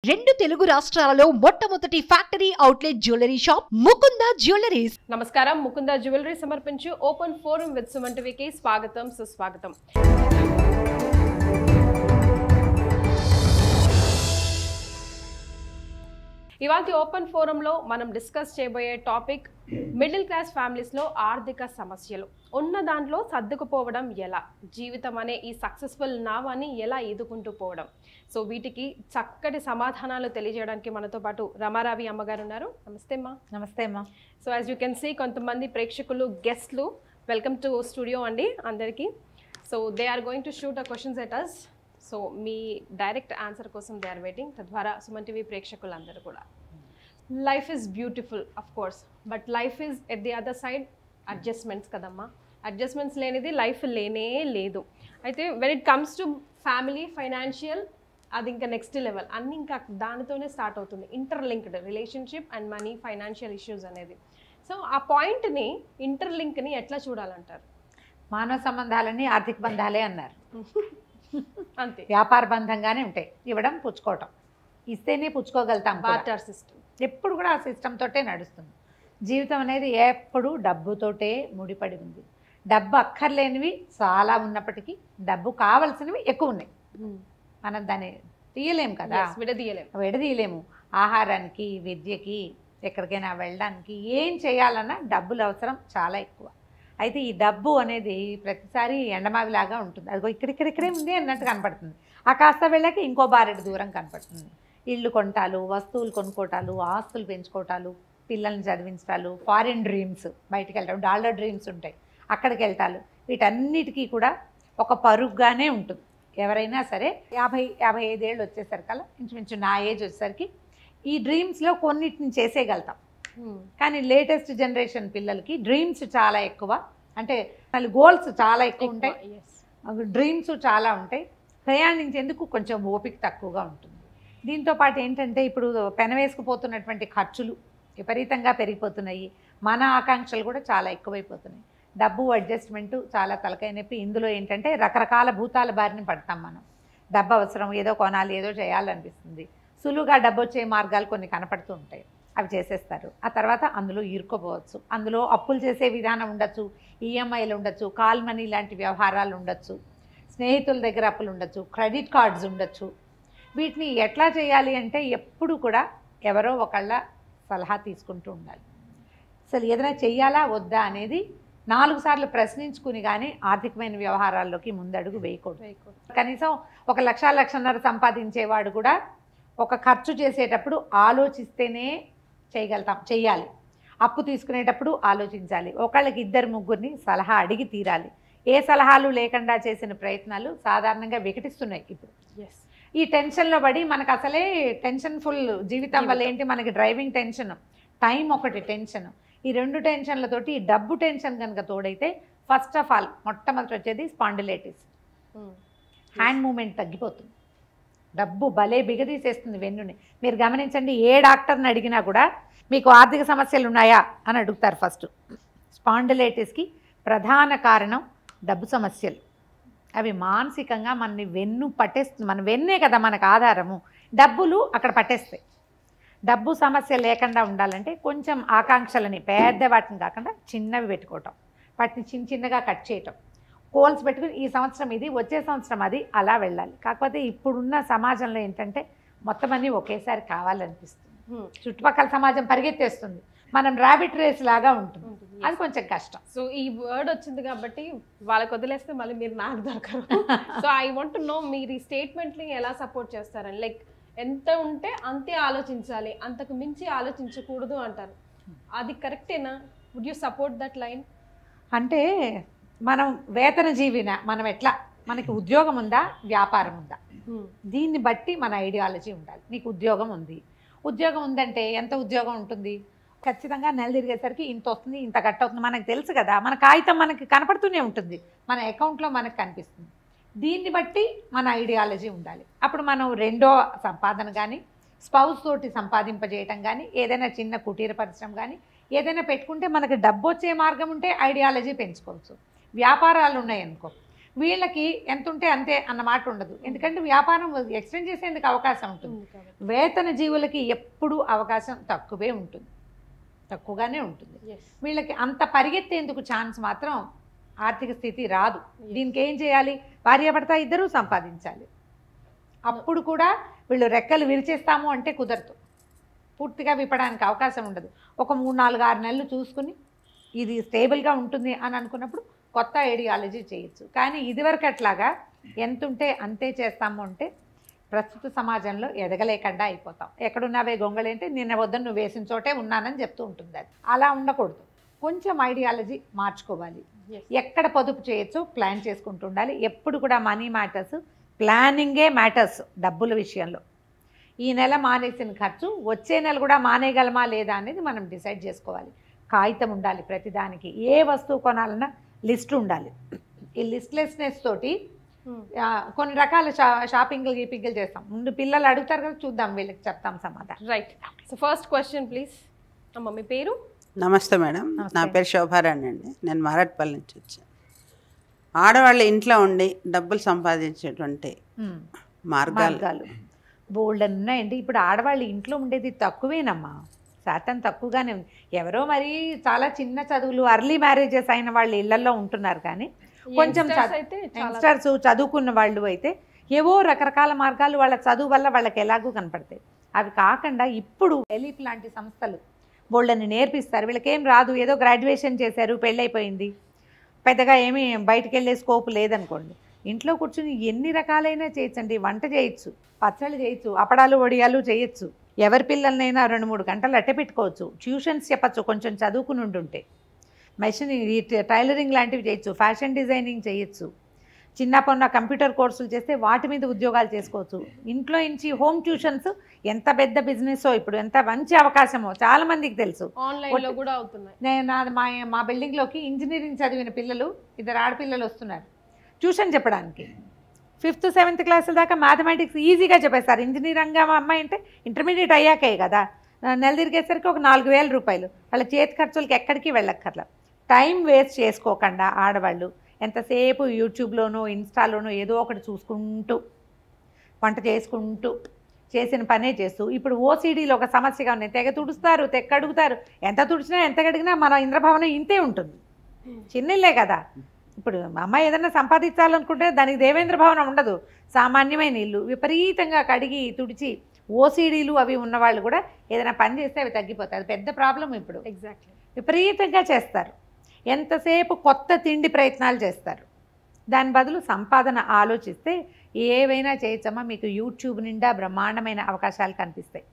రెండు తెలుగు రాష్ట్రాలలో మొట్టమొదటి factory outlet jewellery shop Mukunda jewelleries. నమస్కారం. ముకుంద జ్యువెలరీ సమర్పించు ఓపెన్ ఫోరం విత్ సుమన్ టీవీకి స్వాగతం, సుస్వాగతం. ఇవాళ ఓపెన్ ఫోరంలో మనం డిస్కస్ చేయబోయే టాపిక్ మిడిల్ క్లాస్ ఫ్యామిలీస్లో ఆర్థిక సమస్యలు. ఉన్న దాంట్లో సర్దుకుపోవడం ఎలా, జీవితం అనే ఈ సక్సెస్ఫుల్ నావాన్ని ఎలా ఈదుకుంటూ పోవడం. సో వీటికి చక్కటి సమాధానాలు తెలియజేయడానికి మనతో పాటు రమారావి అమ్మగారు ఉన్నారు. నమస్తే అమ్మా. నమస్తే అమ్మా. So as you can see కొంతమంది ప్రేక్షకులు గెస్ట్లు వెల్కమ్ టు స్టూడియో అండి అందరికీ. So they are going to shoot a questions at us. So మీ డైరెక్ట్ ఆన్సర్ కోసం దే ఆర్ వెయిటింగ్. తద్వారా సుమన్ టీవీ ప్రేక్షకులందరూ కూడా. Life is beautiful of course, but life is at the other side adjustments కదమ్మా. Adjustments లేనిది life లేనే లేదు. అయితే when it comes to family, financial, అది ఇంకా నెక్స్ట్ లెవెల్. అన్నీ ఇంకా దానితోనే స్టార్ట్ అవుతుంది. Interlinked relationship and money, financial issues అనేది. సో ఆ పాయింట్ని, ఇంటర్లింక్ని ఎట్లా చూడాలంటారు? మానవ సంబంధాలన్నీ ఆర్థిక బంధాలే అన్నారు. అంతే. వ్యాపార బంధంగానే ఉంటాయి. ఇవ్వడం, పుచ్చుకోవటం. ఇస్తేనే పుచ్చుకోగలుగుతాం. బార్టర్ సిస్టమ్ ఎప్పుడు కూడా ఆ సిస్టమ్ తోటే నడుస్తుంది. జీవితం అనేది ఎప్పుడు డబ్బుతోటే ముడిపడి ఉంది. డబ్బు అక్కర్లేనివి చాలా ఉన్నప్పటికీ డబ్బు కావాల్సినవి ఎక్కువ ఉన్నాయి. మనం దాన్ని తీయలేము కదా, విడదీయలేము. ఆహారానికి, విద్యకి, ఎక్కడికైనా వెళ్ళడానికి, ఏం చేయాలన్నా డబ్బులు అవసరం చాలా ఎక్కువ. అయితే ఈ డబ్బు అనేది ప్రతిసారి ఎండమావిలాగా ఉంటుంది. అదిగో ఇక్కడిక్కడే ఉంది అన్నట్టు కనపడుతుంది. ఆ కాస్త వెళ్ళాక ఇంకో బారెడు దూరం కనపడుతుంది. ఇళ్ళు కొనటాలు, వస్తువులు కొనుక్కోటాలు, ఆస్తులు పెంచుకోవటాలు, పిల్లల్ని చదివించటాలు, ఫారిన్ డ్రీమ్స్, బయటికి వెళ్ళటం, డాలర్ డ్రీమ్స్ ఉంటాయి, అక్కడికి వెళ్తాలు. వీటన్నిటికీ కూడా ఒక పరుగుగానే ఉంటుంది. ఎవరైనా సరే 50-55 ఏళ్ళు వచ్చేసరికల్లా, ఇంచుమించు నా ఏజ్ వచ్చేసరికి ఈ డ్రీమ్స్లో కొన్నిటిని చేసేయగలుగుతాం. కానీ లేటెస్ట్ జనరేషన్ పిల్లలకి డ్రీమ్స్ చాలా ఎక్కువ. అంటే వాళ్ళు గోల్స్ చాలా ఎక్కువ ఉంటాయి, డ్రీమ్స్ చాలా ఉంటాయి. ప్రయాణించేందుకు కొంచెం ఓపిక తక్కువగా ఉంటుంది. దీంతోపాటు ఏంటంటే ఇప్పుడు పెనవేసుకుపోతున్నటువంటి ఖర్చులు విపరీతంగా పెరిగిపోతున్నాయి. మన ఆకాంక్షలు కూడా చాలా ఎక్కువైపోతున్నాయి. డబ్బు అడ్జస్ట్మెంటు చాలా తలకాయ నొప్పి. ఇందులో ఏంటంటే రకరకాల భూతాల బారిన పడతాం మనం. డబ్బు అవసరం, ఏదో కొనాలి, ఏదో చేయాలనిపిస్తుంది. సులువుగా డబ్బు వచ్చే మార్గాలు కొన్ని కనపడుతూ ఉంటాయి, అవి చేసేస్తారు. ఆ తర్వాత అందులో ఇరుక్కుపోవచ్చు. అందులో అప్పులు చేసే విధానం ఉండొచ్చు, ఈఎంఐలు ఉండొచ్చు, కాల్ మనీ లాంటి వ్యవహారాలు ఉండొచ్చు, స్నేహితుల దగ్గర అప్పులు ఉండొచ్చు, క్రెడిట్ కార్డ్స్ ఉండొచ్చు. వీటిని ఎట్లా చేయాలి అంటే ఎప్పుడు కూడా ఎవరో ఒకళ్ళ సలహా తీసుకుంటూ ఉండాలి. అసలు ఏదైనా చెయ్యాలా వద్దా అనేది 4 సార్లు ప్రశ్నించుకుని కానీ ఆర్థికమైన వ్యవహారాల్లోకి ముందడుగు వేయకూడదు. కనీసం 1,00,000-1,50,000 సంపాదించేవాడు కూడా ఒక ఖర్చు చేసేటప్పుడు ఆలోచిస్తేనే చెయ్యాలి. అప్పు తీసుకునేటప్పుడు ఆలోచించాలి. ఒకళ్ళకి 2-3 సలహా అడిగి తీరాలి. ఏ సలహాలు లేకుండా చేసిన ప్రయత్నాలు సాధారణంగా వికటిస్తున్నాయి ఇప్పుడు. ఈ టెన్షన్లో పడి మనకు అసలే టెన్షన్ఫుల్ జీవితం వల్ల ఏంటి, మనకి డ్రైవింగ్ టెన్షన్, టైం ఒకటి టెన్షన్, ఈ 2 టెన్షన్లతోటి ఈ డబ్బు టెన్షన్ కనుక తోడైతే ఫస్ట్ ఆఫ్ ఆల్ మొట్టమొదటి వచ్చేది స్పాండిలైటిస్. హ్యాండ్ మూమెంట్ తగ్గిపోతుంది. డబ్బు భలే బిగదీసేస్తుంది వెన్నుని. మీరు గమనించండి, ఏ డాక్టర్ని అడిగినా కూడా మీకు ఆర్థిక సమస్యలు ఉన్నాయా అని అడుగుతారు ఫస్ట్. స్పాండిలైటిస్కి ప్రధాన కారణం డబ్బు సమస్యలు. అవి మానసికంగా మనని వెన్ను పట్టేస్తుంది. మన వెన్నే కదా మనకు ఆధారము. డబ్బులు అక్కడ పట్టేస్తాయి. డబ్బు సమస్య లేకుండా ఉండాలంటే కొంచెం ఆకాంక్షలని, పెద్ద వాటిని కాకుండా చిన్నవి పెట్టుకోవటం, వాటిని చిన్నగా కట్ చేయటం, గోల్స్ పెట్టుకుని ఈ సంవత్సరం ఇది, వచ్చే సంవత్సరం అది, అలా వెళ్ళాలి. కాకపోతే ఇప్పుడున్న సమాజంలో ఏంటంటే మొత్తం అన్నీ ఒకేసారి కావాలనిపిస్తుంది. చుట్టుపక్కల సమాజం పరిగెత్తేస్తుంది, మనం ర్యాబిట్ రేస్ లాగా ఉంటుంది. అది కొంచెం కష్టం. సో ఈ వర్డ్ వచ్చింది కాబట్టి వాళ్ళకి వదిలేస్తే మళ్ళీ మీరు నాకు దొరకరు. So I want to know మీరు ఈ స్టేట్మెంట్ని ఎలా సపోర్ట్ చేస్తారని. లైక్ ఎంత ఉంటే అంతే ఆలోచించాలి, అంతకు మించి ఆలోచించకూడదు అంటారు. అది కరెక్టేనా? Would you support that line? అంటే మనం వేతన జీవిన, మనం ఎట్లా, మనకి ఉద్యోగం ఉందా, వ్యాపారం ఉందా, దీన్ని బట్టి మన ఐడియాలజీ ఉండాలి. నీకు ఉద్యోగం ఉందంటే ఎంత ఉద్యోగం ఉంటుంది? ఖచ్చితంగా నెల తిరిగేసరికి ఇంత వస్తుంది, ఇంత కట్ అవుతుంది, మనకు తెలుసు కదా. మన కాగితం మనకి కనపడుతూనే ఉంటుంది, మన అకౌంట్లో మనకు కనిపిస్తుంది. దీన్ని బట్టి మన ఐడియాలజీ ఉండాలి. అప్పుడు మనం రెండో సంపాదన కానీ, స్పౌస్ తోటి సంపాదింపజేయటం కానీ, ఏదైనా చిన్న కుటీర పరిశ్రమ కానీ ఏదైనా పెట్టుకుంటే మనకి డబ్బు వచ్చే మార్గం ఉంటే ఐడియాలజీ పెంచుకోవచ్చు. వ్యాపారాలు ఉన్నాయనుకో, వీళ్ళకి ఎంత ఉంటే అంతే అన్న మాట ఉండదు. ఎందుకంటే వ్యాపారం ఎక్స్టెండ్ చేసేందుకు అవకాశం ఉంటుంది. వేతన జీవులకి ఎప్పుడూ అవకాశం తక్కువే ఉంటుంది, తక్కువగానే ఉంటుంది. వీళ్ళకి అంత పరిగెత్తేందుకు ఛాన్స్ మాత్రం ఆర్థిక స్థితి రాదు. దీనికి ఏం చేయాలి? భార్యాభర్త ఇద్దరూ సంపాదించాలి. అప్పుడు కూడా వీళ్ళు రెక్కలు విరిచేస్తాము అంటే కుదరదు, పూర్తిగా విప్పడానికి అవకాశం ఉండదు. ఒక 3, 4, 6 నెలలు చూసుకుని ఇది స్టేబుల్గా ఉంటుంది అని అనుకున్నప్పుడు కొత్త ఐడియాలజీ చేయొచ్చు. కానీ ఇదివరకు అట్లాగా ఎంత ఉంటే అంతే చేస్తాము అంటే ప్రస్తుత సమాజంలో ఎదగలేకుండా అయిపోతాం. ఎక్కడున్నావే గొంగళి అంటే నిన్న వద్దని నువ్వు వేసిన చోటే ఉన్నానని చెప్తూ ఉంటుంది. అది అలా ఉండకూడదు. కొంచెం ఐడియాలజీ మార్చుకోవాలి. ఎక్కడ పొదుపు చేయొచ్చో ప్లాన్ చేసుకుంటూ ఉండాలి. ఎప్పుడు కూడా మనీ మ్యాటర్స్, ప్లానింగే మ్యాటర్స్. డబ్బుల విషయంలో ఈ నెల మానేసిన ఖర్చు వచ్చే నెల కూడా మానేయగలమా లేదా అనేది మనం డిసైడ్ చేసుకోవాలి. కాగితం ఉండాలి ప్రతిదానికి. ఏ వస్తువు కొనాలన్నా లిస్ట్ ఉండాలి. ఈ లిస్ట్లెస్నెస్ తోటి కొన్ని రకాల షాపింగ్లు గీపింగ్లు చేస్తాం. ముందు పిల్లలు అడుగుతారు కదా, చూద్దాం, వీళ్ళకి చెప్తాం సమాధానం. Right. So first question please. అమ్మ మీ పేరు? నమస్తే మేడం, నా పేరు శోభారాణి అండి. నేను మారట్పల్లి నుంచి వచ్చాను. ఆడవాళ్ళు ఇంట్లో ఉండి డబ్బులు సంపాదించేటువంటి మార్గాలు బోల్డ్ ఉన్నాయండి. ఇప్పుడు ఆడవాళ్ళు ఇంట్లో ఉండేది తక్కువేనమ్మా, శాతం తక్కువగానే ఉంది. ఎవరో మరి చాలా చిన్న చదువులు, అర్లీ మ్యారేజెస్ అయిన వాళ్ళు ఇళ్లలో ఉంటున్నారు. కానీ కొంచెం యంగ్స్టర్స్, చదువుకున్న వాళ్ళు అయితే ఏవో రకరకాల మార్గాలు వాళ్ళ చదువు వల్ల వాళ్ళకి ఎలాగూ కనపడతాయి. అవి కాకుండా ఇప్పుడు ఎలీప్ లాంటి సంస్థలు బోల్డని నేర్పిస్తారు. వీళ్ళకేం రాదు, ఏదో గ్రాడ్యుయేషన్ చేశారు, పెళ్ళైపోయింది, పెద్దగా ఏమీ బయటకు వెళ్ళే స్కోప్ లేదనుకోండి, ఇంట్లో కూర్చుని ఎన్ని రకాలైనా చేయొచ్చండి. వంట చేయొచ్చు, పచ్చళ్ళు చేయొచ్చు, అప్పడాలు వడియాలు చేయొచ్చు. ఎవరి పిల్లలనైనా 2-3 గంటలు అట్టే పెట్టుకోవచ్చు. ట్యూషన్స్ చెప్పచ్చు కొంచెం చదువుకుని ఉంటుంటే. మెషిన్, టైలరింగ్ లాంటివి చేయొచ్చు, ఫ్యాషన్ డిజైనింగ్ చేయొచ్చు, చిన్న పొన్న కంప్యూటర్ కోర్సులు చేస్తే వాటి మీద ఉద్యోగాలు చేసుకోవచ్చు. ఇంట్లో నుంచి హోమ్ ట్యూషన్స్ ఎంత పెద్ద బిజినెస్సో, ఇప్పుడు ఎంత మంచి అవకాశమో చాలా మందికి తెలుసు. ఆన్లైన్లో కూడా అవుతున్నాయి. నేను మా బిల్డింగ్లోకి ఇంజనీరింగ్ చదివిన పిల్లలు, 2 ఆడపిల్లలు వస్తున్నారు ట్యూషన్ చెప్పడానికి. 5th, 7th క్లాసుల దాకా మ్యాథమెటిక్స్ ఈజీగా చెప్పేస్తారు. ఇంజనీర్ రంగా అమ్మాయి అంటే ఇంటర్మీడియట్ అయ్యాకే కదా, నెల తిరిగేసరికి ఒక 4,000 రూపాయలు. వాళ్ళ చేతి ఖర్చులకి ఎక్కడికి వెళ్ళక్కర్లా. టైం వేస్ట్ చేసుకోకుండా ఆడవాళ్ళు ఎంతసేపు యూట్యూబ్లోనో ఇన్స్టాలోనో ఏదో ఒకటి చూసుకుంటూ, వంట చేసుకుంటూ, చేసిన పనే చేస్తూ, ఇప్పుడు ఓసీడీలో ఒక సమస్యగా ఉన్నాయి. తెగ తుడుస్తారు, తెక్కడుగుతారు. ఎంత తుడిచినా ఎంత కడిగినా మన ఇంద్రభవనం ఇంతే ఉంటుంది. చిన్నిల్లే కదా. ఇప్పుడు అమ్మాయి ఏదైనా సంపాదించాలనుకుంటే దానికి దేవేంద్ర భవనం ఉండదు, సామాన్యమైన ఇల్లు. విపరీతంగా కడిగి తుడిచి ఓసీడీలు అవి ఉన్నవాళ్ళు కూడా ఏదైనా పని చేస్తే అవి తగ్గిపోతాయి. అది పెద్ద ప్రాబ్లం. ఇప్పుడు ఎగ్జాక్ట్లీ విపరీతంగా చేస్తారు. ఎంతసేపు కొత్త తిండి ప్రయత్నాలు చేస్తారు. దాని బదులు సంపాదన ఆలోచిస్తే ఏవైనా చేయొచ్చమ్మా. మీకు యూట్యూబ్ నిండా బ్రహ్మాండమైన అవకాశాలు కనిపిస్తాయి.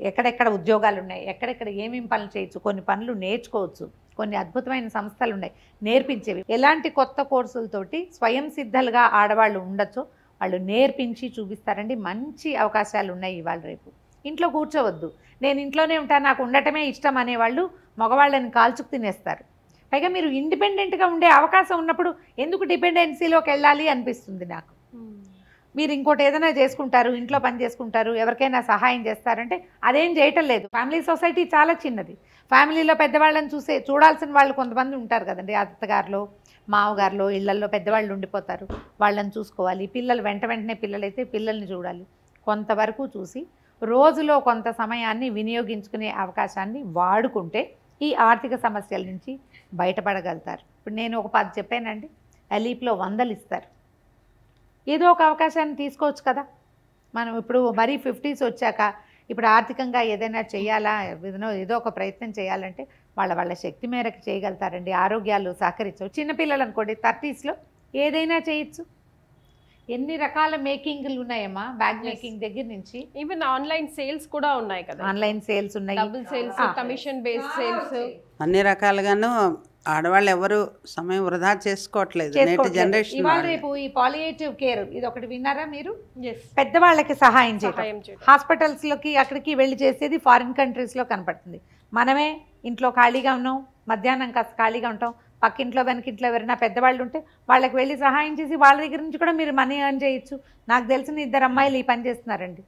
ఎక్కడెక్కడ ఉద్యోగాలు ఉన్నాయి, ఎక్కడెక్కడ ఏమేమి పనులు చేయొచ్చు, కొన్ని పనులు నేర్చుకోవచ్చు. కొన్ని అద్భుతమైన సంస్థలు ఉన్నాయి నేర్పించేవి. ఎలాంటి కొత్త కోర్సులతోటి స్వయం సిద్ధలుగా ఆడవాళ్ళు ఉండొచ్చో వాళ్ళు నేర్పించి చూపిస్తారండి. మంచి అవకాశాలు ఉన్నాయి ఇవాళ రేపు. ఇంట్లో కూర్చోవద్దు, నేను ఇంట్లోనే ఉంటాను, నాకు ఉండటమే ఇష్టం అనేవాళ్ళు మగవాళ్ళని కాల్చుకు తినేస్తారు. పైగా మీరు ఇండిపెండెంట్గా ఉండే అవకాశం ఉన్నప్పుడు ఎందుకు డిపెండెన్సీలోకి వెళ్ళాలి అనిపిస్తుంది నాకు. మీరు ఇంకోటి ఏదైనా చేసుకుంటారు, ఇంట్లో పని చేసుకుంటారు, ఎవరికైనా సహాయం చేస్తారంటే అదేం చేయటం లేదు. ఫ్యామిలీ సొసైటీ చాలా చిన్నది. ఫ్యామిలీలో పెద్దవాళ్ళని చూడాల్సిన వాళ్ళు కొంతమంది ఉంటారు కదండి. అత్తగారులో, మావగారులో, ఇళ్లల్లో పెద్దవాళ్ళు ఉండిపోతారు, వాళ్ళని చూసుకోవాలి. పిల్లలు వెంటనే పిల్లలైతే పిల్లల్ని చూడాలి. కొంతవరకు చూసి రోజులో కొంత సమయాన్ని వినియోగించుకునే అవకాశాన్ని వాడుకుంటే ఈ ఆర్థిక సమస్యల నుంచి బయటపడగలుగుతారు. ఇప్పుడు నేను ఒక 10 చెప్పానండి, ఎలీప్లో 100 ఇస్తారు. ఏదో ఒక అవకాశాన్ని తీసుకోవచ్చు కదా. మనం ఇప్పుడు మరీ 50s వచ్చాక ఇప్పుడు ఆర్థికంగా ఏదైనా చేయాలా, ఏదో ఒక ప్రయత్నం చేయాలంటే వాళ్ళ శక్తి మేరకు చేయగలుగుతారండి. ఆరోగ్యాలు సహకరించవు. చిన్నపిల్లలు అనుకోండి 30sలో ఏదైనా చేయొచ్చు. ఎన్ని రకాల మేకింగ్లు ఉన్నాయమ్మా, బ్యాగ్ మేకింగ్ దగ్గర నుంచి. ఈవెన్ ఆన్లైన్ సేల్స్ కూడా ఉన్నాయి కదా. ఆన్లైన్ సేల్స్ ఉన్నాయి, double sales, commission based sales, అన్ని రకాలుగాను ఆడవాళ్ళు ఎవరు సమయం వృధా చేసుకోవట్లేదు నేటి జనరేషన్. ఇవాళ రేపు ఈ పాలియేటివ్ కేర్ ఇది ఒకటి విన్నారా మీరు? పెద్దవాళ్ళకి సహాయం చేయడం. హాస్పిటల్స్లోకి అక్కడికి వెళ్ళి చేసేది ఫారిన్ కంట్రీస్లో కనపడుతుంది. మనమే ఇంట్లో ఖాళీగా ఉన్నాం, మధ్యాహ్నం కాస్త ఖాళీగా ఉంటాం, పక్కింట్లో వెనకింట్లో ఎవరైనా పెద్దవాళ్ళు ఉంటే వాళ్ళకి వెళ్ళి సహాయం చేసి వాళ్ళ దగ్గర నుంచి కూడా మీరు మనీ ఎర్న్ చేయొచ్చు. నాకు తెలిసిన 2 అమ్మాయిలు ఈ పని చేస్తున్నారండి.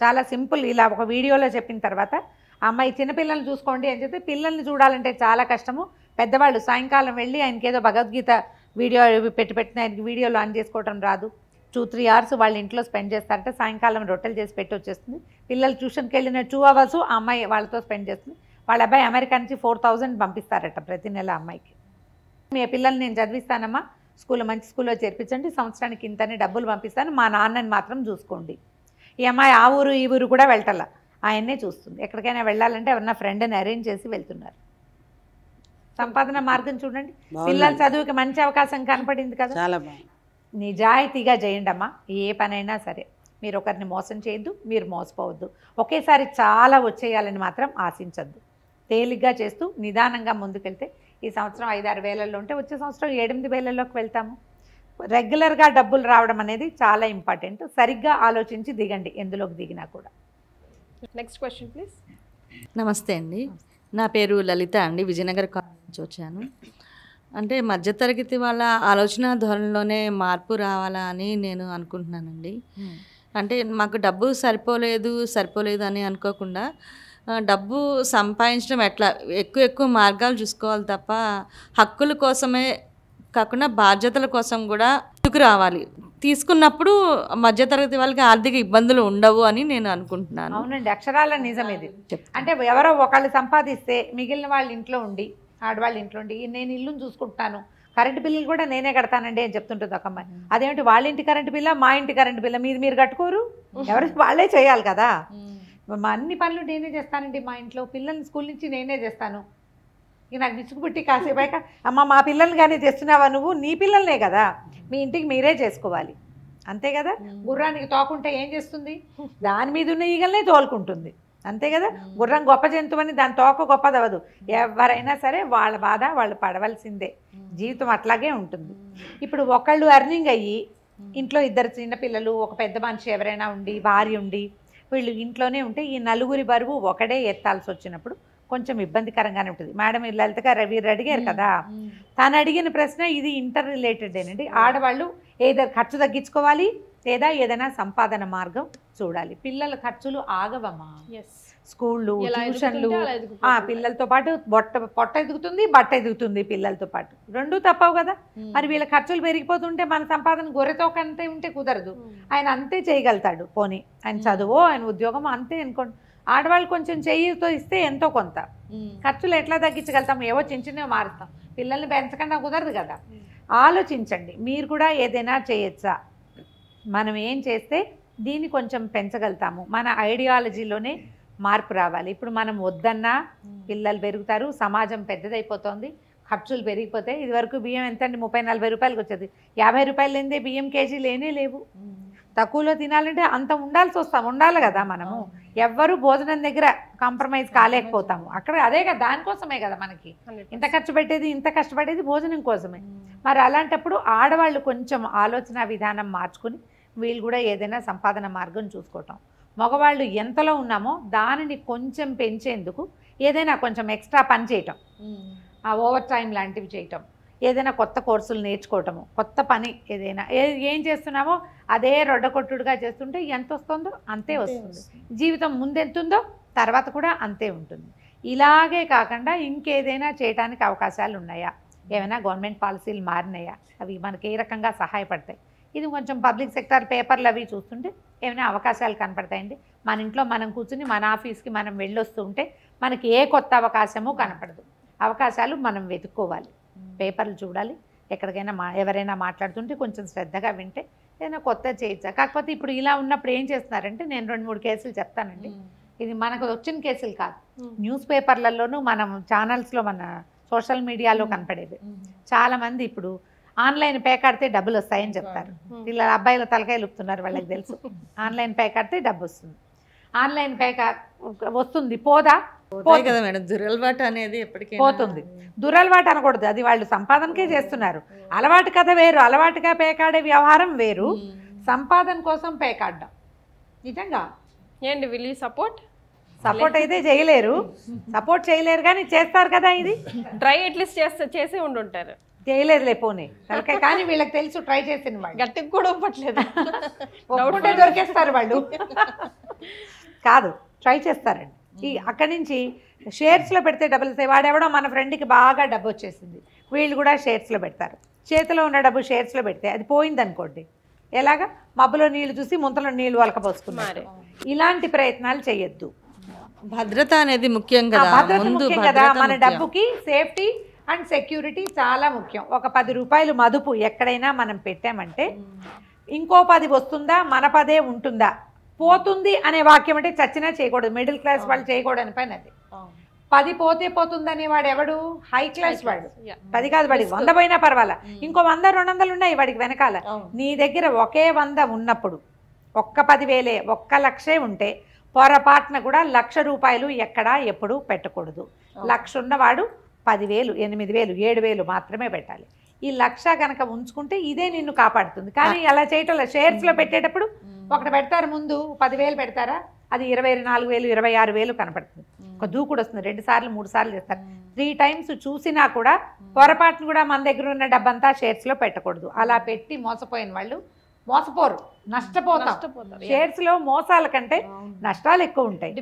చాలా సింపుల్. ఇలా ఒక వీడియోలో చెప్పిన తర్వాత అమ్మాయి చిన్నపిల్లల్ని చూసుకోండి అని చెప్తే, పిల్లల్ని చూడాలంటే చాలా కష్టము, పెద్దవాళ్ళు సాయంకాలం వెళ్ళి ఆయనకి ఏదో భగవద్గీత వీడియో పెట్టిన ఆయనకి వీడియోలు ఆన్ చేసుకోవడం రాదు. 2-3 hours వాళ్ళ ఇంట్లో స్పెండ్ చేస్తారంటే సాయంకాలం రొట్టెలు చేసి పెట్టి వచ్చేస్తుంది. పిల్లలు ట్యూషన్కి వెళ్ళిన 2 hours ఆ అమ్మాయి వాళ్ళతో స్పెండ్ చేస్తుంది. వాళ్ళ అబ్బాయి అమెరికా నుంచి 4,000 పంపిస్తారట ప్రతి నెల అమ్మాయికి. మీ పిల్లల్ని నేను చదివిస్తానమ్మా, మంచి స్కూల్లో చేర్పించండి, సంవత్సరానికి ఇంతనే డబ్బులు పంపిస్తాను, మా నాన్నని మాత్రం చూసుకోండి. ఈ అమ్మాయి ఆ ఊరు ఈ ఊరు కూడా వెళ్ళాల, ఆయన్నే చూస్తుంది. ఎక్కడికైనా వెళ్ళాలంటే ఎవరన్నా ఫ్రెండ్ని అరేంజ్ చేసి వెళ్తున్నారు. సంపాదన మార్గం చూడండి. పిల్లల చదువుకి మంచి అవకాశం కనపడింది కదా. చాలా బాగుంది. నిజాయితీగా చేయండి అమ్మా, ఏ పనైనా సరే. మీరు ఒకరిని మోసం చేయొద్దు, మీరు మోసపోవద్దు. ఒకేసారి చాలా వచ్చేయాలని మాత్రం ఆశించద్దు. తేలిగ్గా చేస్తూ నిదానంగా ముందుకెళ్తే ఈ సంవత్సరం 5-6 వేలల్లో ఉంటే వచ్చే సంవత్సరం 7-8 వేలల్లోకి వెళ్తాము. రెగ్యులర్గా డబ్బులు రావడం అనేది చాలా ఇంపార్టెంట్. సరిగ్గా ఆలోచించి దిగండి ఎందులోకి దిగినా కూడా. Next question please. నమస్తే అండి, నా పేరు లలిత అండి, విజయనగర్ కాలేజ్ నుంచి వచ్చాను. అంటే మధ్యతరగతి వాళ్ళ ఆలోచన ధోరణిలోనే మార్పు రావాలా అని నేను అనుకుంటున్నానండి. అంటే మాకు డబ్బు సరిపోలేదు అని అనుకోకుండా డబ్బు సంపాదించడం ఎట్లా ఎక్కువ మార్గాలు చూసుకోవాలి తప్ప హక్కుల కోసమే కాకుండా బాధ్యతల కోసం కూడా ముందుకు రావాలి. తీసుకున్నప్పుడు మధ్యతరగతి వాళ్ళకి ఆర్థిక ఇబ్బందులు ఉండవు అని నేను అనుకుంటున్నాను. అవునండి, అక్షరాల నిజం ఇది. అంటే ఎవరో ఒకళ్ళు సంపాదిస్తే మిగిలిన వాళ్ళ ఇంట్లో ఉండి, ఆడవాళ్ళ ఇంట్లో ఉండి నేను ఇల్లుని చూసుకుంటాను, కరెంటు బిల్లులు కూడా నేనే కడతానండి అని చెప్తుంటుంది ఒక అమ్మాయి. అదేమిటి వాళ్ళ ఇంటి కరెంటు బిల్ల, మా ఇంటి కరెంటు బిల్ల మీరు కట్టుకోరు? ఎవరు వాళ్ళే చేయాలి కదా. మా అన్ని పనులు నేనే చేస్తానండి, మా ఇంట్లో పిల్లల్ని స్కూల్ నుంచి నేనే చేస్తాను. ఇక నాకు విసుగుపుట్టి కాసేపు అయ్యాక అమ్మ మా పిల్లల్ని కానీ చేస్తున్నావా, నువ్వు నీ పిల్లల్నే కదా, మీ ఇంటికి మీరే చేసుకోవాలి, అంతే కదా. గుర్రానికి తోకుంటే ఏం చేస్తుంది? దాని మీద ఉన్న ఈగల్నే తోలుకుంటుంది, అంతే కదా. గుర్రం గొప్ప జంతువు అని దాని తోక గొప్పదవదు. ఎవరైనా సరే వాళ్ళ బాధ వాళ్ళు పడవలసిందే. జీవితం అట్లాగే ఉంటుంది. ఇప్పుడు ఒకళ్ళు అర్నింగ్ అయ్యి ఇంట్లో 2 చిన్నపిల్లలు, ఒక పెద్ద మనిషి ఎవరైనా ఉండి, భార్య ఉండి, వీళ్ళు ఇంట్లోనే ఉంటే ఈ నలుగురి బరువు ఒకడే ఎత్తాల్సి వచ్చినప్పుడు కొంచెం ఇబ్బందికరంగానే ఉంటుంది. మేడం లలిత గారు వీరు అడిగారు కదా, తను అడిగిన ప్రశ్న ఇది ఇంటర్ రిలేటెడేనండి. ఆడవాళ్ళు ఏదో ఖర్చు తగ్గించుకోవాలి లేదా ఏదైనా సంపాదన మార్గం చూడాలి. పిల్లల ఖర్చులు ఆగవమ్మా. స్కూళ్ళు, ట్యూషన్లు, పిల్లలతో పాటు పొట్ట ఎదుగుతుంది, బట్ట ఎదుగుతుంది పిల్లలతో పాటు, రెండూ తప్పవు కదా. మరి వీళ్ళ ఖర్చులు పెరిగిపోతుంటే మన సంపాదన గొర్రెతో కంటే ఉంటే కుదరదు. ఆయన అంతే చేయగలుగుతాడు, పోనీ ఆయన చదువు ఆయన ఉద్యోగం అంతే అనుకోండి. ఆడవాళ్ళు కొంచెం చెయ్యితో ఇస్తే ఎంతో కొంత ఖర్చులు ఎట్లా తగ్గించగలుగుతాం? ఏవో చిన్నవి మారుస్తాం, పిల్లల్ని పెంచకుండా కుదరదు కదా. ఆలోచించండి, మీరు కూడా ఏదైనా చేయొచ్చా, మనం ఏం చేస్తే దీన్ని కొంచెం పెంచగలుగుతాము. మన ఐడియాలజీలోనే మార్పు రావాలి. ఇప్పుడు మనం వద్దన్నా పిల్లలు పెరుగుతారు, సమాజం పెద్దదైపోతుంది, ఖర్చులు పెరిగిపోతాయి. ఇదివరకు బియ్యం ఎంత అండి, 30-40 రూపాయలకి వచ్చేది. 50 రూపాయలు లేనిదే బియ్యం కేజీ లేనే లేవు. తక్కువలో తినాలంటే అంత ఉండాలి కదా. మనము ఎవ్వరూ భోజనం దగ్గర కాంప్రమైజ్ కాలేకపోతాము. అక్కడ అదే కదా, దానికోసమే కదా మనకి ఇంత ఖర్చు పెట్టేది, ఇంత కష్టపడేది భోజనం కోసమే. మరి అలాంటప్పుడు ఆడవాళ్ళు కొంచెం ఆలోచన విధానం మార్చుకుని వీళ్ళు కూడా ఏదైనా సంపాదన మార్గం చూసుకోవటం. మగవాళ్ళు ఎంతలో ఉన్నామో దానిని కొంచెం పెంచేందుకు ఏదైనా కొంచెం ఎక్స్ట్రా పని చేయటం, ఆ ఓవర్ టైం లాంటివి చేయటం, ఏదైనా కొత్త కోర్సులు నేర్చుకోవటము, కొత్త పని ఏదైనా ఏం చేస్తున్నామో అదే రొడ్డకొట్టుడుగా చేస్తుంటే ఎంత వస్తుందో అంతే వస్తుంది. జీవితం ముందెంతుందో తర్వాత కూడా అంతే ఉంటుంది. ఇలాగే కాకుండా ఇంకేదైనా చేయడానికి అవకాశాలు ఉన్నాయా, ఏమైనా గవర్నమెంట్ పాలసీలు మారినాయా, అవి మనకి ఏ రకంగా సహాయపడతాయి, ఇది కొంచెం పబ్లిక్ సెక్టార్ పేపర్లు అవి చూస్తుంటే ఏమైనా అవకాశాలు కనపడతాయండి. మన ఇంట్లో మనం కూర్చుని మన ఆఫీస్కి మనం వెళ్ళొస్తుంటే మనకి ఏ కొత్త అవకాశము కనపడదు. అవకాశాలు మనం వెతుక్కోవాలి, పేపర్లు చూడాలి, ఎక్కడికైనా ఎవరైనా మాట్లాడుతుంటే కొంచెం శ్రద్ధగా వింటే ఏదైనా కొత్త చేయొచ్చా. కాకపోతే ఇప్పుడు ఇలా ఉన్నప్పుడు ఏం చేస్తున్నారంటే, నేను 2-3 కేసులు చెప్తానండి. ఇది మనకు వచ్చిన కేసులు కాదు, న్యూస్ పేపర్లలోనూ మనం ఛానల్స్లో మన సోషల్ మీడియాలో కనపడేది. చాలామంది ఇప్పుడు ఆన్లైన్ పే కడితే డబ్బులు వస్తాయని చెప్తారు. పిల్లల అబ్బాయిల తలకాయలు ఉప్పుతున్నారు, వాళ్ళకి తెలుసు ఆన్లైన్ పే కడితే డబ్బు వస్తుంది. ఆన్లైన్ పే వస్తుంది, పోదా కదా మేడం, దురలవాటు అనేది ఎప్పటికీ పోతుంది. దురలవాటు అనకూడదు, అది వాళ్ళు సంపాదనకే చేస్తున్నారు. అలవాటు కథ వేరు, అలవాటుగా పేకాడే వ్యవహారం వేరు, సంపాదన కోసం పేకాడడం నిజంగా ఏంటి. విల్ యూ సపోర్ట్ అయితే చేయలేరు, సపోర్ట్ చేయలేరు కానీ చేస్తారు కదా. ఇది ట్రై అట్లీస్ట్ చేసే ఉండుంటారు, చేయలేదులే పోనీ తలకాయ. కానీ వీళ్ళకి తెలుసు ట్రై చేసిన వాళ్ళు గట్టికి కూడా ఒప్పట్లేదు, ఒప్పుకుంటే దొరికేస్తారు వాళ్ళు. కాదు, ట్రై చేస్తారండి. అక్కడి నుంచి షేర్స్లో పెడితే డబ్బులు వస్తాయి. వాడెవడో మన ఫ్రెండ్కి బాగా డబ్బు వచ్చేసింది, వీళ్ళు కూడా షేర్స్లో పెడతారు. చేతిలో ఉన్న డబ్బు షేర్స్లో పెడితే అది పోయిందనుకోండి, ఎలాగా మబ్బులో నీళ్లు చూసి ముంతలో నీళ్లు వలకపోసుకున్నారు. ఇలాంటి ప్రయత్నాలు చేయొద్దు. భద్రత అనేది ముఖ్యం కదా, భద్రత ముందు ముఖ్యం భద్రత కదా. మన ముఖ్యం. డబ్బుకి సేఫ్టీ అండ్ సెక్యూరిటీ చాలా ముఖ్యం. ఒక 10 రూపాయలు మదుపు ఎక్కడైనా మనం పెట్టామంటే ఇంకో 10 వస్తుందా, మన 10 ఉంటుందా, పోతుంది అనే వాక్యం అంటే చచ్చినా చేయకూడదు. మిడిల్ క్లాస్ వాళ్ళు చేయకూడని పని అది. 10 పోతే పోతుందనే వాడు ఎవడు? హై క్లాస్ వాడు. 10 కాదు, వాడికి 100 పోయినా పర్వాలా, ఇంకో 100 200 ఉన్నాయి వాడికి వెనకాల. నీ దగ్గర ఒకే 100 ఉన్నప్పుడు ఒక్క 10,000 ఒక్క 1,00,000 ఉంటే పొరపాటున కూడా 1,00,000 రూపాయలు ఎక్కడా ఎప్పుడు పెట్టకూడదు. 1,00,000 ఉన్నవాడు 10,000 8,000 7,000 మాత్రమే పెట్టాలి. ఈ 1,00,000 కనుక ఉంచుకుంటే ఇదే నిన్ను కాపాడుతుంది. కానీ అలా చేయటం షేర్స్లో పెట్టేటప్పుడు ఒకటి పెడతారు, ముందు 10,000 పెడతారా, అది 24,000 26,000 కనపడుతుంది. ఒక దూకుడు వస్తుంది, 2 సార్లు 3 సార్లు చేస్తారు. 3 టైమ్స్ చూసినా కూడా పొరపాటును కూడా మన దగ్గర ఉన్న డబ్బంతా షేర్స్లో పెట్టకూడదు. అలా పెట్టి మోసపోయిన వాళ్ళు మోసపోరు, నష్టపోతాం. షేర్స్ లో మోసాల కంటే నష్టాలు ఎక్కువ ఉంటాయి.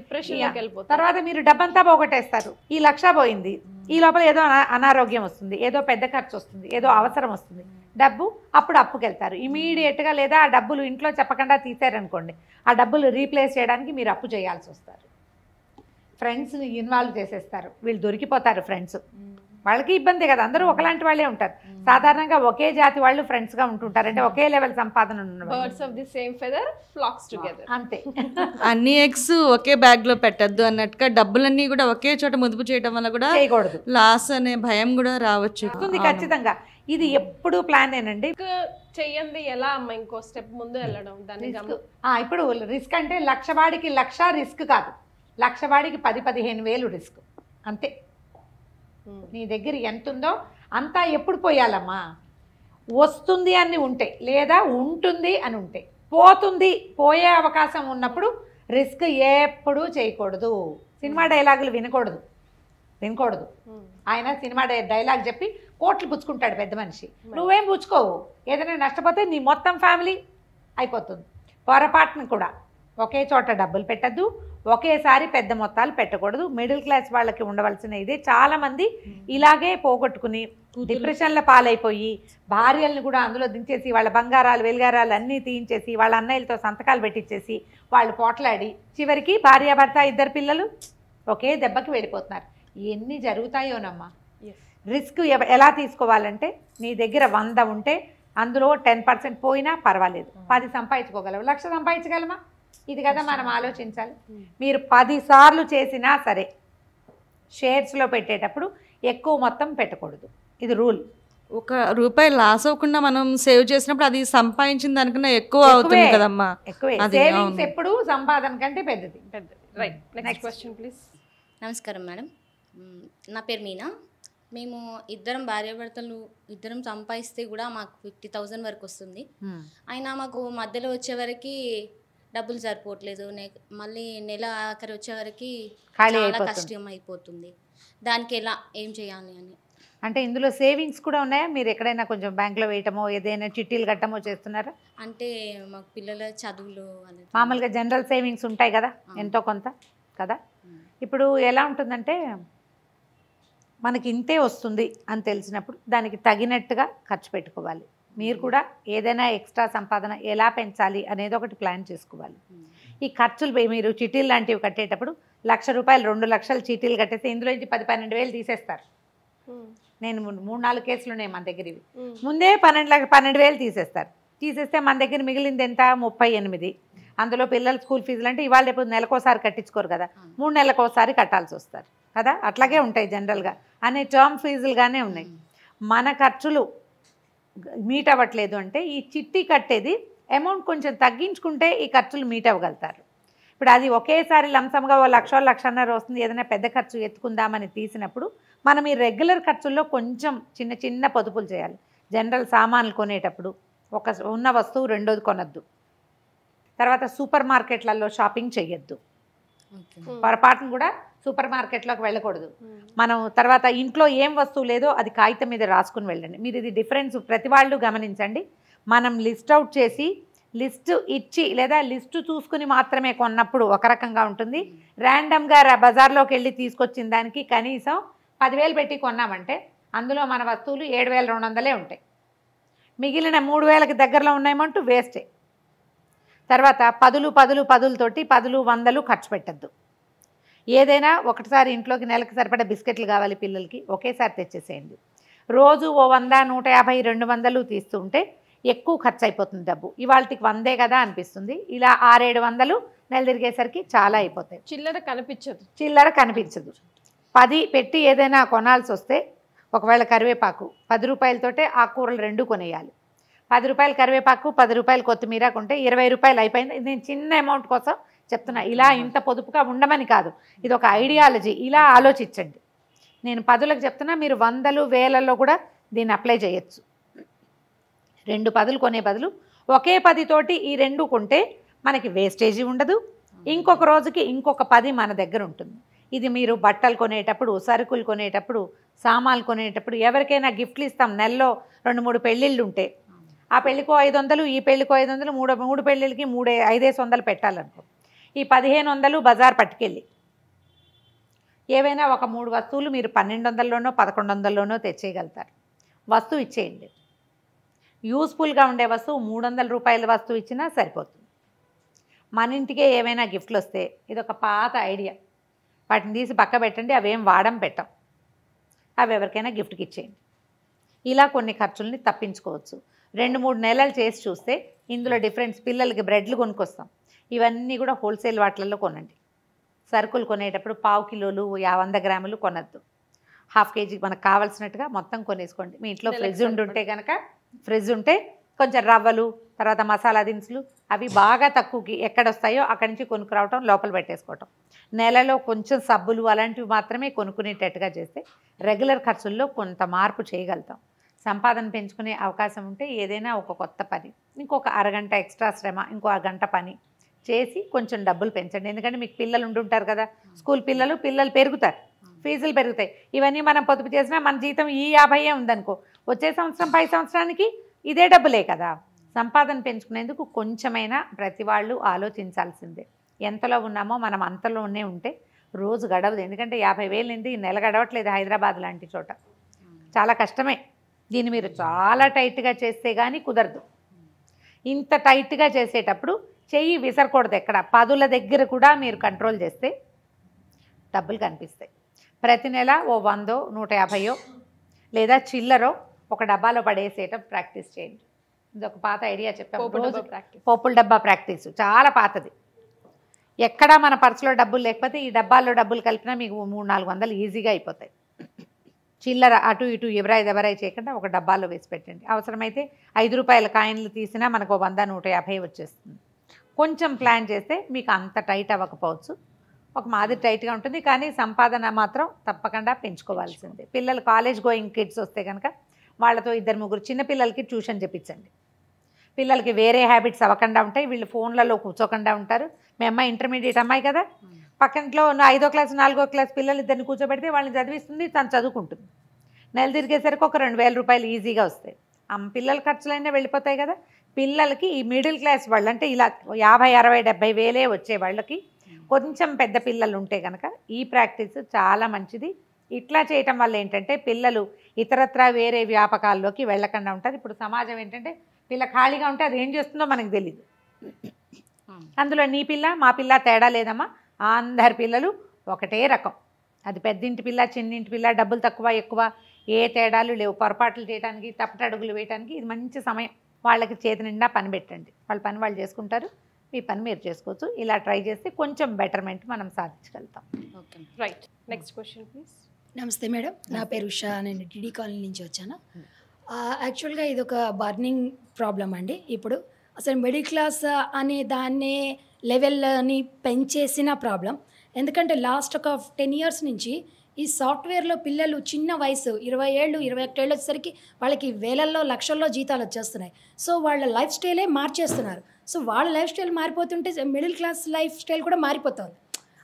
తర్వాత మీరు డబ్బంతా పోగొట్టేస్తారు. ఈ 1,00,000 పోయింది, ఈ లోపల ఏదో అనారోగ్యం వస్తుంది, ఏదో పెద్ద ఖర్చు వస్తుంది, ఏదో అవసరం వస్తుంది, డబ్బు అప్పుడు అప్పుకెళ్తారు ఇమీడియట్గా. లేదా ఆ డబ్బులు ఇంట్లో చెప్పకుండా తీసారనుకోండి, ఆ డబ్బులు రీప్లేస్ చేయడానికి మీరు అప్పు చేయాల్సి వస్తారు. ఫ్రెండ్స్ని ఇన్వాల్వ్ చేసేస్తారు, వీళ్ళు దొరికిపోతారు. ఫ్రెండ్స్ వాళ్ళకి ఇబ్బంది కదా, అందరూ ఒకలాంటి వాళ్ళే ఉంటారు. సాధారణంగా ఒకే జాతి వాళ్ళు ఫ్రెండ్స్గా ఉంటుంటారు, అంటే ఒకే లెవెల్ సంపాదన అంతే. అన్ని ఎగ్స్ ఒకే బ్యాగ్ లో పెట్టద్దు అన్నట్టుగా డబ్బులన్నీ కూడా ఒకే చోట ముదుపు చేయడం వల్ల కూడా చేయకూడదు, లాస్ అనే భయం కూడా రావచ్చు. ఖచ్చితంగా ఇది ఎప్పుడు ప్లాన్ ఏనండి. చెయ్యండి ఎలా అమ్మ, ఇంకో స్టెప్ ముందు వెళ్ళడం. ఇప్పుడు రిస్క్ అంటే 1,00,000 వాడికి 1,00,000 రిస్క్ కాదు, 1,00,000 వాడికి 10,000-15,000 రిస్క్ అంతే. నీ దగ్గర ఎంత ఉందో అంతా ఎప్పుడు పోయాలమ్మా, వస్తుంది అని ఉంటే, లేదా ఉంటుంది అని ఉంటే. పోతుంది, పోయే అవకాశం ఉన్నప్పుడు రిస్క్ ఎప్పుడూ చేయకూడదు. సినిమా డైలాగులు వినకూడదు. ఆయన సినిమా డైలాగ్ చెప్పి కోట్లు పుచ్చుకుంటాడు పెద్ద మనిషి, నువ్వేం పుచ్చుకోవు. ఏదైనా నష్టపోతే నీ మొత్తం ఫ్యామిలీ అయిపోతుంది. పొరపాటును కూడా ఒకే చోట డబ్బులు పెట్టద్దు, ఒకేసారి పెద్ద మొత్తాలు పెట్టకూడదు. మిడిల్ క్లాస్ వాళ్ళకి ఉండవలసిన ఇదే. చాలామంది ఇలాగే పోగొట్టుకుని డిప్రెషన్ల పాలైపోయి భార్యలను కూడా అందులో దించేసి వాళ్ళ బంగారాలు వెలిగారాలు అన్నీ తీయించేసి వాళ్ళ అన్నయ్యలతో సంతకాలు పెట్టించేసి వాళ్ళు పోట్లాడి చివరికి భార్యాభర్త 2 పిల్లలు ఒకే దెబ్బకి వెళ్ళిపోతున్నారు. ఎన్ని జరుగుతాయోనమ్మా. రిస్క్ ఎలా తీసుకోవాలంటే, నీ దగ్గర 100 ఉంటే అందులో 10% పోయినా పర్వాలేదు, 10 సంపాదించుకోగలవు. 1,00,000 సంపాదించగలమా? ఇది కదా మనం ఆలోచించాలి. మీరు 10 సార్లు చేసినా సరే షేర్స్లో పెట్టేటప్పుడు ఎక్కువ మొత్తం పెట్టకూడదు, ఇది రూల్. 1 రూపాయి లాస్ అవ్వకుండా మనం సేవ్ చేసినప్పుడు అది సంపాదించిన దానికన్నా ఎక్కువ అవుతుంది కదమ్మా. ఎక్కువే. సేవింగ్స్ ఎప్పుడు సంపాదన కంటే పెద్దది. Right, next question please. నమస్కారం మేడం, నా పేరు మీనా. మేము ఇద్దరం భార్యాభర్తలు ఇద్దరం సంపాదిస్తే కూడా మాకు 50,000 వరకు వస్తుంది. అయినా మాకు మధ్యలో వచ్చేవరకు డబ్బులు సరిపోవట్లేదు, మళ్ళీ నెల ఆఖరి వచ్చేవరకు చాలా కష్టం అయిపోతుంది. దానికి ఎలా ఏం చేయాలి అని. అంటే ఇందులో సేవింగ్స్ కూడా ఉన్నాయా? మీరు ఎక్కడైనా కొంచెం బ్యాంక్లో వేయటమో ఏదైనా చిట్టీలు కట్టమో చేస్తున్నారా? అంటే మాకు పిల్లల చదువులు మామూలుగా జనరల్ సేవింగ్స్ ఉంటాయి కదా, ఎంతో కొంత కదా. ఇప్పుడు ఎలా ఉంటుందంటే, మనకి ఇంతే వస్తుంది అని తెలిసినప్పుడు దానికి తగినట్టుగా ఖర్చు పెట్టుకోవాలి. మీరు కూడా ఏదైనా ఎక్స్ట్రా సంపాదన ఎలా పెంచాలి అనేది ఒకటి ప్లాన్ చేసుకోవాలి. ఈ ఖర్చులు మీరు చిట్టీలు లాంటివి కట్టేటప్పుడు 1,00,000 రూపాయలు 2,00,000 చీటీలు కట్టేస్తే ఇందులో నుంచి 10-12 వేలు తీసేస్తారు. నేను 3-4 కేసులు ఉన్నాయి మన దగ్గర. ఇవి ముందే 12,000 తీసేస్తారు. తీసేస్తే మన దగ్గర మిగిలింది ఎంత? 38. అందులో పిల్లల స్కూల్ ఫీజులు అంటే ఇవాళ రేపు నెలకోసారి కట్టించుకోరు కదా, 3 నెలలకోసారి కట్టాల్సి వస్తారు కదా. అట్లాగే ఉంటాయి జనరల్గా, అనే టర్మ్ ఫీజులుగానే ఉన్నాయి. మన ఖర్చులు మీట్ అవ్వట్లేదు అంటే ఈ చిట్టి కట్టేది అమౌంట్ కొంచెం తగ్గించుకుంటే ఈ ఖర్చులు మీట్ అవ్వగలుగుతారు. ఇప్పుడు అది ఒకేసారి లంసంగా 1,00,000 1,50,000 వస్తుంది, ఏదైనా పెద్ద ఖర్చు ఎత్తుకుందామని తీసినప్పుడు మనం ఈ రెగ్యులర్ ఖర్చుల్లో కొంచెం చిన్న చిన్న పొదుపులు చేయాలి. జనరల్ సామాన్లు కొనేటప్పుడు ఉన్న వస్తువు రెండోది కొనద్దు. తర్వాత సూపర్ మార్కెట్లలో షాపింగ్ చేయొద్దు. పొరపాటును కూడా సూపర్ మార్కెట్లోకి వెళ్ళకూడదు. మనం తర్వాత ఇంట్లో ఏం వస్తువు లేదో అది కాగితం మీద రాసుకుని వెళ్ళండి. మీరు ఇది డిఫరెన్స్ ప్రతి వాళ్ళు గమనించండి. మనం లిస్ట్ అవుట్ చేసి లిస్ట్ ఇచ్చి లేదా లిస్టు చూసుకుని మాత్రమే కొన్నప్పుడు ఒక రకంగా ఉంటుంది. ర్యాండమ్గా బజార్లోకి వెళ్ళి తీసుకొచ్చిన దానికి కనీసం 10,000 పెట్టి కొన్నామంటే అందులో మన వస్తువులు 7,200 ఉంటాయి. మిగిలిన 3,000కి దగ్గరలో ఉన్న అమౌంట్ వేస్టే. తర్వాత పదులతోటి 10, 100 ఖర్చు పెట్టద్దు. ఏదైనా ఒకటిసారి ఇంట్లోకి నెలకు సరిపడా బిస్కెట్లు కావాలి పిల్లలకి, ఒకేసారి తెచ్చేసేయండి. రోజు ఓ 100, 150, 200 తీస్తుంటే ఎక్కువ ఖర్చు అయిపోతుంది డబ్బు. ఇవాళకి 100 కదా అనిపిస్తుంది, ఇలా 600-700 నెల తిరిగేసరికి చాలా అయిపోతాయి. చిల్లర కనిపించదు. 10 పెట్టి ఏదైనా కొనాల్సి వస్తే, ఒకవేళ కరివేపాకు 10 రూపాయలతోటే ఆకుకూరలు 2 కొనేయాలి. 10 రూపాయలు కరివేపాకు, 10 రూపాయలు కొత్తిమీర కొంటే 20 రూపాయలు అయిపోయింది. నేను చిన్న అమౌంట్ కోసం చెప్తున్నా, ఇలా ఇంత పొదుపుగా ఉండమని కాదు, ఇది ఒక ఐడియాలజీ. ఇలా ఆలోచించండి. నేను 10లకు చెప్తున్నా, మీరు 100, 1000లో కూడా దీన్ని అప్లై చేయొచ్చు. 2 10లు కొనే బదులు ఒకే 10 తోటి ఈ 2 కొంటే మనకి వేస్టేజీ ఉండదు. ఇంకొక రోజుకి ఇంకొక 10 మన దగ్గర ఉంటుంది. ఇది మీరు బట్టలు కొనేటప్పుడు, సరుకులు కొనేటప్పుడు, సామాన్లు కొనేటప్పుడు, ఎవరికైనా గిఫ్ట్లు ఇస్తాం. నెలలో 2-3 పెళ్ళిళ్ళు ఉంటే ఆ పెళ్ళికో 500, ఈ పెళ్ళికో 500, 3 పెళ్ళిళ్ళకి 500 పెట్టాలనుకో, ఈ 1500 బజార్ పట్టుకెళ్ళి ఏవైనా ఒక 3 వస్తువులు మీరు 1200లోనో 1100లోనో తెచ్చేయగలుగుతారు. వస్తువు ఇచ్చేయండి. యూస్ఫుల్గా ఉండే వస్తువు 300 రూపాయల వస్తువు ఇచ్చినా సరిపోతుంది. మన ఇంటికే ఏమైనా గిఫ్ట్లు వస్తే, ఇది ఒక పాత ఐడియా, వాటిని తీసి పక్క పెట్టండి, అవేం పెట్టం, అవి ఎవరికైనా గిఫ్ట్కి ఇచ్చేయండి. ఇలా కొన్ని ఖర్చుల్ని తప్పించుకోవచ్చు. 2-3 నెలలు చేసి చూస్తే ఇందులో డిఫరెన్స్. పిల్లలకి బ్రెడ్లు కొనుక్కొస్తాం, ఇవన్నీ కూడా హోల్సేల్ వాటిల్లో కొనండి. సరుకులు కొనేటప్పుడు 1/4 కిలోలు 100 గ్రాములు కొనద్దు. 1/2 కేజీ మనకు కావాల్సినట్టుగా మొత్తం కొనేసుకోండి. మీ ఇంట్లో ఫ్రిడ్జ్ ఉంటే కనుక, ఫ్రిడ్జ్ ఉంటే కొంచెం రవ్వలు, తర్వాత మసాలా దినుసులు అవి బాగా తక్కువకి ఎక్కడొస్తాయో అక్కడి నుంచి కొనుక్కురావటం, లోపల పెట్టేసుకోవటం. నెలలో కొంచెం సబ్బులు అలాంటివి మాత్రమే కొనుక్కునేటట్టుగా చేస్తే రెగ్యులర్ ఖర్చుల్లో కొంత మార్పు చేయగలుగుతాం. సంపాదన పెంచుకునే అవకాశం ఉంటే ఏదైనా ఒక కొత్త పని, ఇంకొక అరగంట ఎక్స్ట్రా శ్రమ, ఇంకో గంట పని చేసి కొంచెం డబ్బులు పెంచండి. ఎందుకంటే మీకు పిల్లలు ఉంటుంటారు కదా, స్కూల్ పిల్లలు పెరుగుతారు, ఫీజులు పెరుగుతాయి. ఇవన్నీ మనం పొదుపు చేసినా మన జీతం ఈ 50 ఉందనుకో, వచ్చే సంవత్సరం 10 సంవత్సరానికి ఇదే డబ్బులే కదా. సంపాదన పెంచుకునేందుకు కొంచెమైనా ప్రతి వాళ్ళు ఆలోచించాల్సిందే. ఎంతలో ఉన్నామో మనం అంతలోనే ఉంటే రోజు గడవదు. ఎందుకంటే 50,000 నింది నెల గడవట్లేదు హైదరాబాద్ లాంటి చోట, చాలా కష్టమే. దీన్ని మీరు చాలా టైట్గా చేస్తే కానీ కుదరదు. ఇంత టైట్గా చేసేటప్పుడు చెయ్యి విసరకూడదు. ఎక్కడ 10ల దగ్గర కూడా మీరు కంట్రోల్ చేస్తే డబ్బులు కనిపిస్తాయి. ప్రతి నెల ఓ 100, 150 లేదా చిల్లరో ఒక డబ్బాలో పడేసేయటం ప్రాక్టీస్ చేయండి. ఇది ఒక పాత ఐడియా చెప్పాము. పోపుల డబ్బా ప్రాక్టీస్ చాలా పాతది. ఎక్కడా మన పర్సులో డబ్బులు లేకపోతే ఈ డబ్బాల్లో డబ్బులు కలిపినా మీకు 300-400 ఈజీగా అయిపోతాయి. చిల్లర అటు ఇటు ఎవరాయి చేయకుండా ఒక డబ్బాలో వేసి పెట్టండి. అవసరమైతే 5 రూపాయల కాయిన్లు తీసినా మనకు 100, 150 వచ్చేస్తుంది. కొంచెం ప్లాన్ చేస్తే మీకు అంత టైట్ అవ్వకపోవచ్చు, ఒక మాదిరి టైట్గా ఉంటుంది. కానీ సంపాదన మాత్రం తప్పకుండా పెంచుకోవాల్సిందే. పిల్లలు కాలేజ్ గోయింగ్ కిడ్స్ వస్తే కనుక వాళ్ళతో 2-3 చిన్న పిల్లలకి ట్యూషన్ చెప్పించండి. పిల్లలకి వేరే హ్యాబిట్స్ అవ్వకుండా ఉంటాయి. వీళ్ళు ఫోన్లలో కూర్చోకుండా ఉంటారు. మీ అమ్మాయి ఇంటర్మీడియట్ అమ్మాయి కదా, పక్కనలో ఉన్న 5వ క్లాస్ 4వ క్లాస్ పిల్లలు ఇద్దరిని కూర్చోబెడితే వాళ్ళని చదివిస్తుంది, తను చదువుకుంటుంది. నెల తిరిగేసరికి ఒక 2,000 రూపాయలు ఈజీగా వస్తాయి. పిల్లల ఖర్చులైనా వెళ్ళిపోతాయి కదా. పిల్లలకి ఈ మిడిల్ క్లాస్ వాళ్ళు అంటే ఇలా 50, 60, 70 వేలే వచ్చే వాళ్ళకి కొంచెం పెద్ద పిల్లలు ఉంటే కనుక ఈ ప్రాక్టీస్ చాలా మంచిది. ఇట్లా చేయటం వల్ల ఏంటంటే పిల్లలు ఇతరత్రా వేరే వ్యాపకాల్లోకి వెళ్ళకుండా ఉంటారు. ఇప్పుడు సమాజం ఏంటంటే పిల్ల ఖాళీగా ఉంటే అది ఏం చేస్తుందో మనకు తెలియదు. అందులో నీ పిల్ల మా పిల్ల తేడా లేదమ్మా, అందరి పిల్లలు ఒకటే రకం. అది పెద్దింటి పిల్ల చిన్నింటి పిల్ల, డబ్బులు తక్కువ ఎక్కువ ఏ తేడాలు లేవు. పొరపాట్లు చేయడానికి, తప్పటడుగులు వేయడానికి ఇది మంచి సమయం. వాళ్ళకి చేతి నిండా పని పెట్టండి, వాళ్ళ పని వాళ్ళు చేసుకుంటారు, మీ పని మీరు చేసుకోవచ్చు. ఇలా ట్రై చేస్తే కొంచెం బెటర్మెంట్ మనం సాధించగలుగుతాం. Okay, right. Next question please. నమస్తే మేడం, నా పేరు ఉషా, నేను టీడీ కాలనీ నుంచి వచ్చాను. యాక్చువల్గా ఇది ఒక బర్నింగ్ ప్రాబ్లం అండి. ఇప్పుడు అసలు మిడిల్ క్లాస్ అనే దాన్నే లెవెల్ని పెంచేసిన ప్రాబ్లం. ఎందుకంటే లాస్ట్ ఒక 10 years నుంచి ఈ సాఫ్ట్వేర్లో పిల్లలు చిన్న వయసు 20 ఏళ్ళు 21 ఏళ్ళు వచ్చేసరికి వాళ్ళకి వేలల్లో లక్షల్లో జీతాలు వచ్చేస్తున్నాయి. సో వాళ్ళ లైఫ్ స్టైలే మార్చేస్తున్నారు. సో వాళ్ళ లైఫ్ స్టైల్ మారిపోతుంటే మిడిల్ క్లాస్ లైఫ్ స్టైల్ కూడా మారిపోతుంది.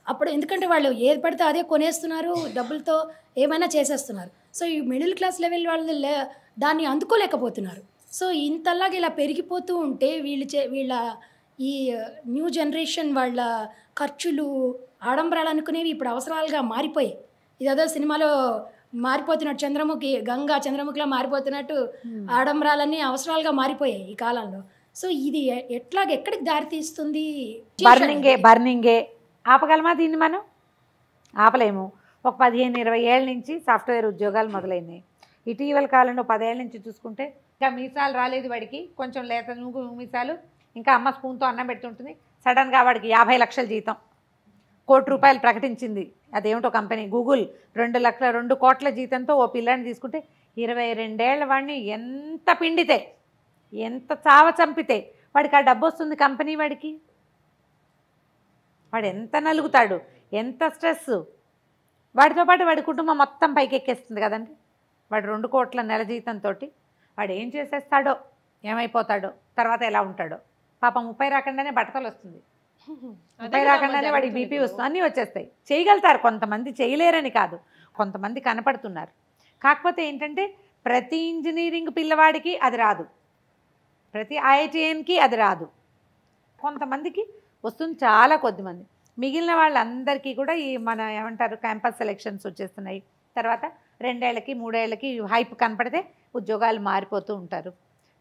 అప్పుడు ఎందుకంటే వాళ్ళు ఏది పడితే అదే కొనేస్తున్నారు, డబ్బులతో ఏమైనా చేసేస్తున్నారు. సో ఈ మిడిల్ క్లాస్ లెవెల్ వాళ్ళు దాన్ని అందుకోలేకపోతున్నారు. సో ఇంతలాగా ఇలా పెరిగిపోతూ ఉంటే వీళ్ళ ఈ న్యూ జనరేషన్ వాళ్ళ ఖర్చులు ఆడంబరాలు అనుకునేవి ఇప్పుడు అవసరాలుగా మారిపోయాయి. ఇదేదో సినిమాలో మారిపోతున్నట్టు చంద్రముఖి గంగా చంద్రముఖిలా మారిపోతున్నట్టు ఆడంబరాలన్నీ అవసరాలుగా మారిపోయాయి ఈ కాలంలో. సో ఇది ఎక్కడికి దారి తీస్తుంది? బర్నింగే ఆపగలమా దీన్ని? మనం ఆపలేము. ఒక 15-20 ఏళ్ళ నుంచి సాఫ్ట్వేర్ ఉద్యోగాలు మొదలైనాయి. ఇటీవల కాలంలో 10 ఏళ్ళ నుంచి చూసుకుంటే ఇంకా మీసాలు రాలేదు వాడికి, కొంచెం లేత మీసాలు, ఇంకా అమ్మ స్పూన్తో అన్నం పెడుతుంటుంది. సడన్గా వాడికి 50 లక్షల జీతం, ₹1 కోటి ప్రకటించింది. అదేమిటో కంపెనీ గూగుల్ 2 కోట్ల జీతంతో ఓ పిల్లాడిని తీసుకుంటే 22 ఏళ్ల వాడిని ఎంత పిండితే, ఎంత చావ చంపితే వాడికి ఆ డబ్బు వస్తుంది కంపెనీ వాడికి. వాడు ఎంత నలుగుతాడు, ఎంత స్ట్రెస్. వాడితో పాటు వాడి కుటుంబం మొత్తం పైకి ఎక్కేస్తుంది కదండి. వాడు 2 కోట్ల నెల జీతంతో వాడు ఏం చేసేస్తాడో, ఏమైపోతాడో, తర్వాత ఎలా ఉంటాడో. పాపం 30 రాకుండానే బట్టతలు వస్తుంది, 30 రాకుండానే వాడికి బీపీ వస్తుంది, అన్నీ వచ్చేస్తాయి. చేయగలుగుతారు కొంతమంది, చేయలేరని కాదు, కొంతమంది కనపడుతున్నారు. కాకపోతే ఏంటంటే ప్రతి ఇంజనీరింగ్ పిల్లవాడికి అది రాదు, ప్రతి ఐఐటిఎన్కి అది రాదు. కొంతమందికి వస్తుంది, చాలా కొద్దిమంది. మిగిలిన వాళ్ళందరికీ కూడా ఈ మన ఏమంటారు క్యాంపస్ సెలెక్షన్స్ వచ్చేస్తున్నాయి. తర్వాత 2 ఏళ్ళకి 3 ఏళ్ళకి హైప్ కనపడితే ఉద్యోగాలు మారిపోతూ ఉంటారు.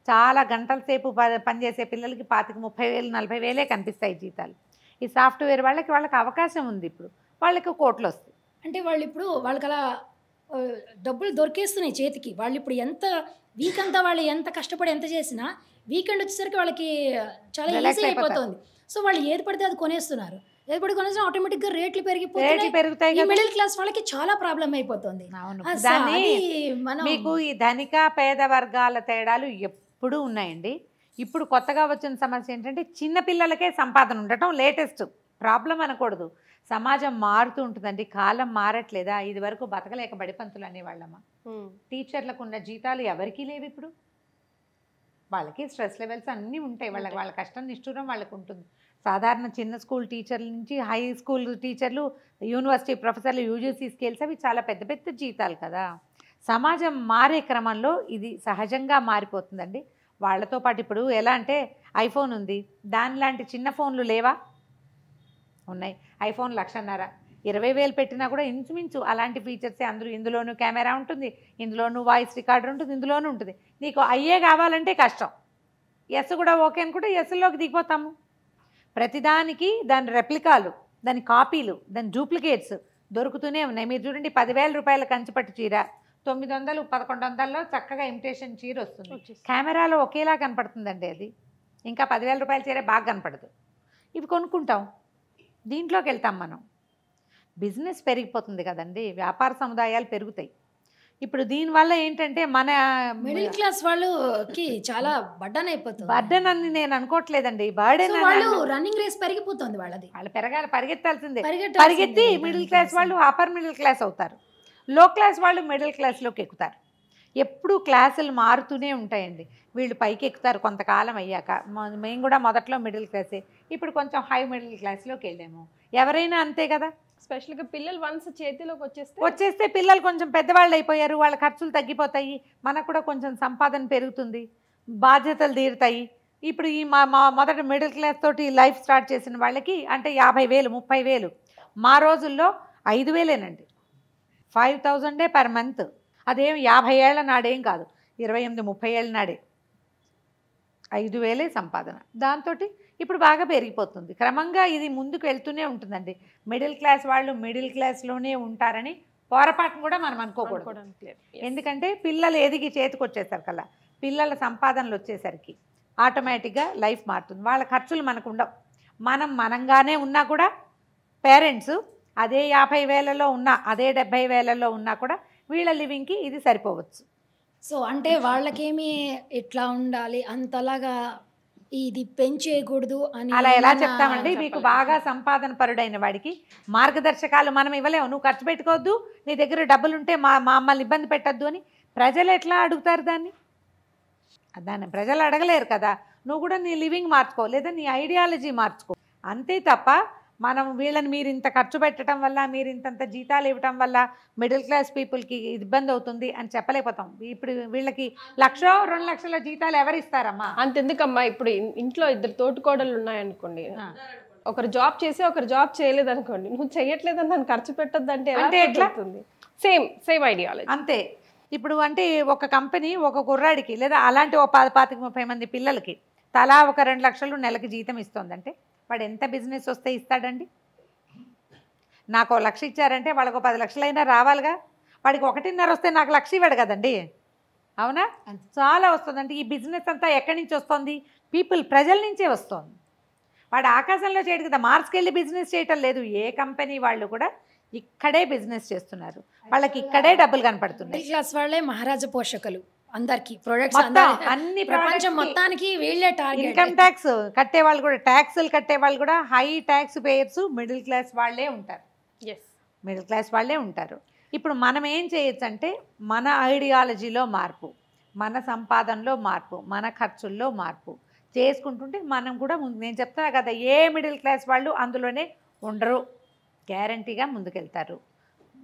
చాలా గంటల సేపు పనిచేసే పిల్లలకి 25,000, 40,000 కనిపిస్తాయి జీతాలు. ఈ సాఫ్ట్వేర్ వాళ్ళకి అవకాశం ఉంది, ఇప్పుడు వాళ్ళకి కోట్లు వస్తాయి. అంటే వాళ్ళు ఇప్పుడు వాళ్ళకి అలా డబ్బులు దొరికేస్తున్నాయి చేతికి. వాళ్ళు ఇప్పుడు ఎంత వీక్ అంతా వాళ్ళు ఎంత కష్టపడి ఎంత చేసినా వీకెండ్ వచ్చేసరికి వాళ్ళకి చాలా ఈజీ అయిపోతుంది. సో వాళ్ళు ఏది పడితే అది కొనేస్తున్నారు. ఏది పడి కొనేసినా ఆటోమేటిక్గా రేట్లు పెరుగుతాయి. మిడిల్ క్లాస్ వాళ్ళకి చాలా ప్రాబ్లం అయిపోతుంది. మీకు ఈ ధనిక పేద వర్గాల తేడాలు ఎప్పుడూ ఉన్నాయండి. ఇప్పుడు కొత్తగా వచ్చిన సమస్య ఏంటంటే చిన్నపిల్లలకే సంపాదన ఉండటం లేటెస్ట్ ప్రాబ్లం అనకూడదు. సమాజం మారుతూ ఉంటుందండి, కాలం మారట్లేదా? ఇది వరకు బతకలేక బడిపంతులు అనేవాళ్ళమ్మా. టీచర్లకు ఉన్న జీతాలు ఎవరికీ లేవు ఇప్పుడు. వాళ్ళకి స్ట్రెస్ లెవెల్స్ అన్నీ ఉంటాయి, వాళ్ళ కష్టం నిష్ఠూరం వాళ్ళకు ఉంటుంది. సాధారణ చిన్న స్కూల్ టీచర్ల నుంచి హై స్కూల్ టీచర్లు, యూనివర్సిటీ ప్రొఫెసర్లు, యూజీసీ స్కేల్స్, అవి చాలా పెద్ద పెద్ద జీతాలు కదా. సమాజం మారే క్రమంలో ఇది సహజంగా మారిపోతుందండి. వాళ్ళతో పాటు ఇప్పుడు ఎలా అంటే ఐఫోన్ ఉంది, దానిలాంటి చిన్న ఫోన్లు లేవా? ఉన్నాయి. ఐఫోన్ 1,50,000, 20,000 పెట్టినా కూడా ఇంచుమించు అలాంటి ఫీచర్సే. అందరూ ఇందులోనూ కెమెరా ఉంటుంది, ఇందులోనూ వాయిస్ రికార్డర్ ఉంటుంది, ఇందులోనూ ఉంటుంది. నీకు అయ్యే కావాలంటే కష్టం. ఎస్ కూడా ఓకే అనుకుంటే ఎస్లోకి దిగిపోతాము. ప్రతిదానికి దాని రెప్లికాలు, దాని కాపీలు, దాని డూప్లికేట్స్ దొరుకుతూనే ఉన్నాయి. మీరు చూడండి, 10,000 రూపాయల కంచిపట్టు చీర 900, 1100లో చక్కగా ఇమిటేషన్ చీర వస్తుంది. కెమెరాలో ఒకేలా కనపడుతుందండి అది. ఇంకా 10,000 రూపాయల చీర బాగా కనపడదు. ఇవి కొనుక్కుంటాం, దీంట్లోకి వెళ్తాం మనం. బిజినెస్ పెరిగిపోతుంది కదండి, వ్యాపార సముదాయాలు పెరుగుతాయి. ఇప్పుడు దీనివల్ల ఏంటంటే మన మిడిల్ క్లాస్ వాళ్ళకి చాలా బర్డన్ అయిపోతుంది. బర్డన్ అని నేను అనుకోవట్లేదండి, బర్డెన్. రన్నింగ్ రేస్ పెరిగిపోతుంది వాళ్ళది. వాళ్ళు పరిగెత్తాల్సిందే. పరిగెత్తి మిడిల్ క్లాస్ వాళ్ళు అప్పర్ మిడిల్ క్లాస్ అవుతారు, లో క్లాస్ వాళ్ళు మిడిల్ క్లాస్లోకి ఎక్కుతారు. ఎప్పుడు క్లాసులు మారుతూనే ఉంటాయండి. వీళ్ళు పైకి ఎక్కుతారు కొంతకాలం అయ్యాక. మేము కూడా మొదట్లో మిడిల్ క్లాసే, ఇప్పుడు కొంచెం హై మిడిల్ క్లాస్లోకి వెళ్ళాము. ఎవరైనా అంతే కదా. స్పెషల్గా పిల్లలు వన్స్ చేతిలోకి వచ్చేస్తే పిల్లలు కొంచెం పెద్దవాళ్ళు అయిపోయారు, వాళ్ళ ఖర్చులు తగ్గిపోతాయి, మనకు కూడా కొంచెం సంపాదన పెరుగుతుంది, బాధ్యతలు తీరుతాయి. ఇప్పుడు ఈ మొదట మిడిల్ క్లాస్ తోటి లైఫ్ స్టార్ట్ చేసిన వాళ్ళకి అంటే 50,000, 30,000. మా రోజుల్లో 5,000ఏనండి, 5,000 పర్ మంత్. అదేం 50 ఏళ్ల నాడేం కాదు, 28, 30 ఏళ్ళ నాడే 5,000 సంపాదన. దాంతో ఇప్పుడు బాగా పెరిగిపోతుంది. క్రమంగా ఇది ముందుకు వెళ్తూనే ఉంటుందండి. మిడిల్ క్లాస్ వాళ్ళు మిడిల్ క్లాస్లోనే ఉంటారని పొరపాటును కూడా మనం అనుకోకూడదు. ఎందుకంటే పిల్లలు ఎదిగి చేతికి వచ్చేసరికల్లా, పిల్లల సంపాదనలు వచ్చేసరికి ఆటోమేటిక్గా లైఫ్ మారుతుంది. వాళ్ళ ఖర్చులు మనకు ఉండవు. మనంగానే ఉన్నా కూడా పేరెంట్స్ అదే 50,000లో ఉన్నా, అదే 70,000లో ఉన్నా కూడా వీళ్ళ లివింగ్కి ఇది సరిపోవచ్చు. సో అంటే వాళ్ళకేమి ఇట్లా ఉండాలి అంతలాగా ఇది పెంచేయకూడదు అని అలా ఎలా చెప్తామండి? మీకు బాగా సంపాదన పరుడైన వాడికి మార్గదర్శకాలు మనం ఇవ్వలేము. నువ్వు ఖర్చు పెట్టుకోవద్దు, నీ దగ్గర డబ్బులుంటే మా మమ్మల్ని ఇబ్బంది పెట్టద్దు అని ప్రజలు ఎట్లా అడుగుతారు దాన్ని? ప్రజలు అడగలేరు కదా. నువ్వు కూడా నీ లివింగ్ మార్చుకో, లేదా నీ ఐడియాలజీ మార్చుకో, అంతే తప్ప మనం వీళ్ళని మీరు ఇంత ఖర్చు పెట్టడం వల్ల, మీరు ఇంతంత జీతాలు ఇవ్వటం వల్ల మిడిల్ క్లాస్ పీపుల్కి ఇబ్బంది అవుతుంది అని చెప్పలేకపోతాం. ఇప్పుడు వీళ్ళకి 1,00,000, 2,00,000 జీతాలు ఎవరు ఇస్తారమ్మా? అంతెందుకమ్మా, ఇప్పుడు ఇంట్లో 2 తోటికోడళ్ళు ఉన్నాయనుకోండి, ఒకరు జాబ్ చేసి ఒకరు జాబ్ చేయలేదు అనుకోండి, నువ్వు చేయట్లేదని దాన్ని ఖర్చు పెట్టొద్దు అంటే ఎలా అంటే ఎట్లా? కుదురుతుంది? Same ideology. అంతే. ఇప్పుడు అంటే ఒక కంపెనీ ఒక కుర్రాడికి లేదా అలాంటి ఒక 25-30 మంది పిల్లలకి తలా ఒక 2 లక్షలు నెలకి జీతం ఇస్తుందంటే వాడు ఎంత బిజినెస్ వస్తే ఇస్తాడండి? నాకు 1 లక్ష ఇచ్చారంటే వాళ్ళకు 10 లక్షలైనా రావాలిగా. వాడికి 1.5 వస్తే నాకు 1 లక్ష ఇవ్వడు కదండి, అవునా? చాలా వస్తుందంటే ఈ బిజినెస్ అంతా ఎక్కడి నుంచి వస్తుంది? ప్రజల నుంచే వస్తుంది. వాడు ఆకాశంలో చేయడు కదా, మార్స్కి వెళ్ళి బిజినెస్ చేయటం లేదు. ఏ కంపెనీ వాళ్ళు కూడా ఇక్కడే బిజినెస్ చేస్తున్నారు, వాళ్ళకి ఇక్కడే డబ్బులు కనపడుతున్నాయి. మిడిల్ క్లాస్ వాళ్ళే మహారాజా పోషకులు అందరికి, ప్రొడక్ట్స్ మొత్తం అన్ని ప్రపంచం మొత్తానికి వీళ్ళే టార్గెట్. ఇన్కమ్ ట్యాక్స్ కట్టే వాళ్ళు కూడా, ట్యాక్సులు కట్టే వాళ్ళు కూడా high tax payers middle class వాళ్ళే ఉంటారు. మిడిల్ క్లాస్ వాళ్ళే ఉంటారు. ఇప్పుడు మనం ఏం చేయొచ్చు అంటే మన ఐడియాలజీలో మార్పు, మన సంపాదనలో మార్పు, మన ఖర్చుల్లో మార్పు చేసుకుంటుంటే మనం కూడా నేను చెప్తున్నా కదా, ఏ మిడిల్ క్లాస్ వాళ్ళు అందులోనే ఉండరు, గ్యారంటీగా ముందుకెళ్తారు,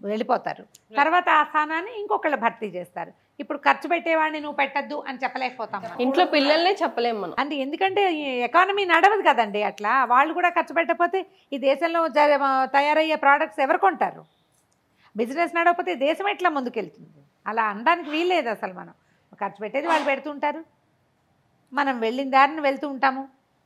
వెళ్ళిపోతారు. తర్వాత ఆ స్థానాన్ని ఇంకొకళ్ళు భర్తీ చేస్తారు. ఇప్పుడు ఖర్చు పెట్టేవాడిని నువ్వు పెట్టద్దు అని చెప్పలేకపోతాం, ఇంట్లో పిల్లల్నే చెప్పలేము మనం. అంటే ఎందుకంటే ఎకానమీ నడవదు కదండి. అట్లా వాళ్ళు కూడా ఖర్చు పెట్టకపోతే ఈ దేశంలో తయారయ్యే ప్రోడక్ట్స్ ఎవరు కొంటారు? బిజినెస్ నడవకపోతే దేశం ఎట్లా ముందుకెళ్తుంది? అలా అనడానికి వీల్లేదు అసలు. మనం ఖర్చు పెట్టేది వాళ్ళు పెడుతుంటారు, మనం వెళ్ళిన దారిని వెళ్తూ ఉంటాము,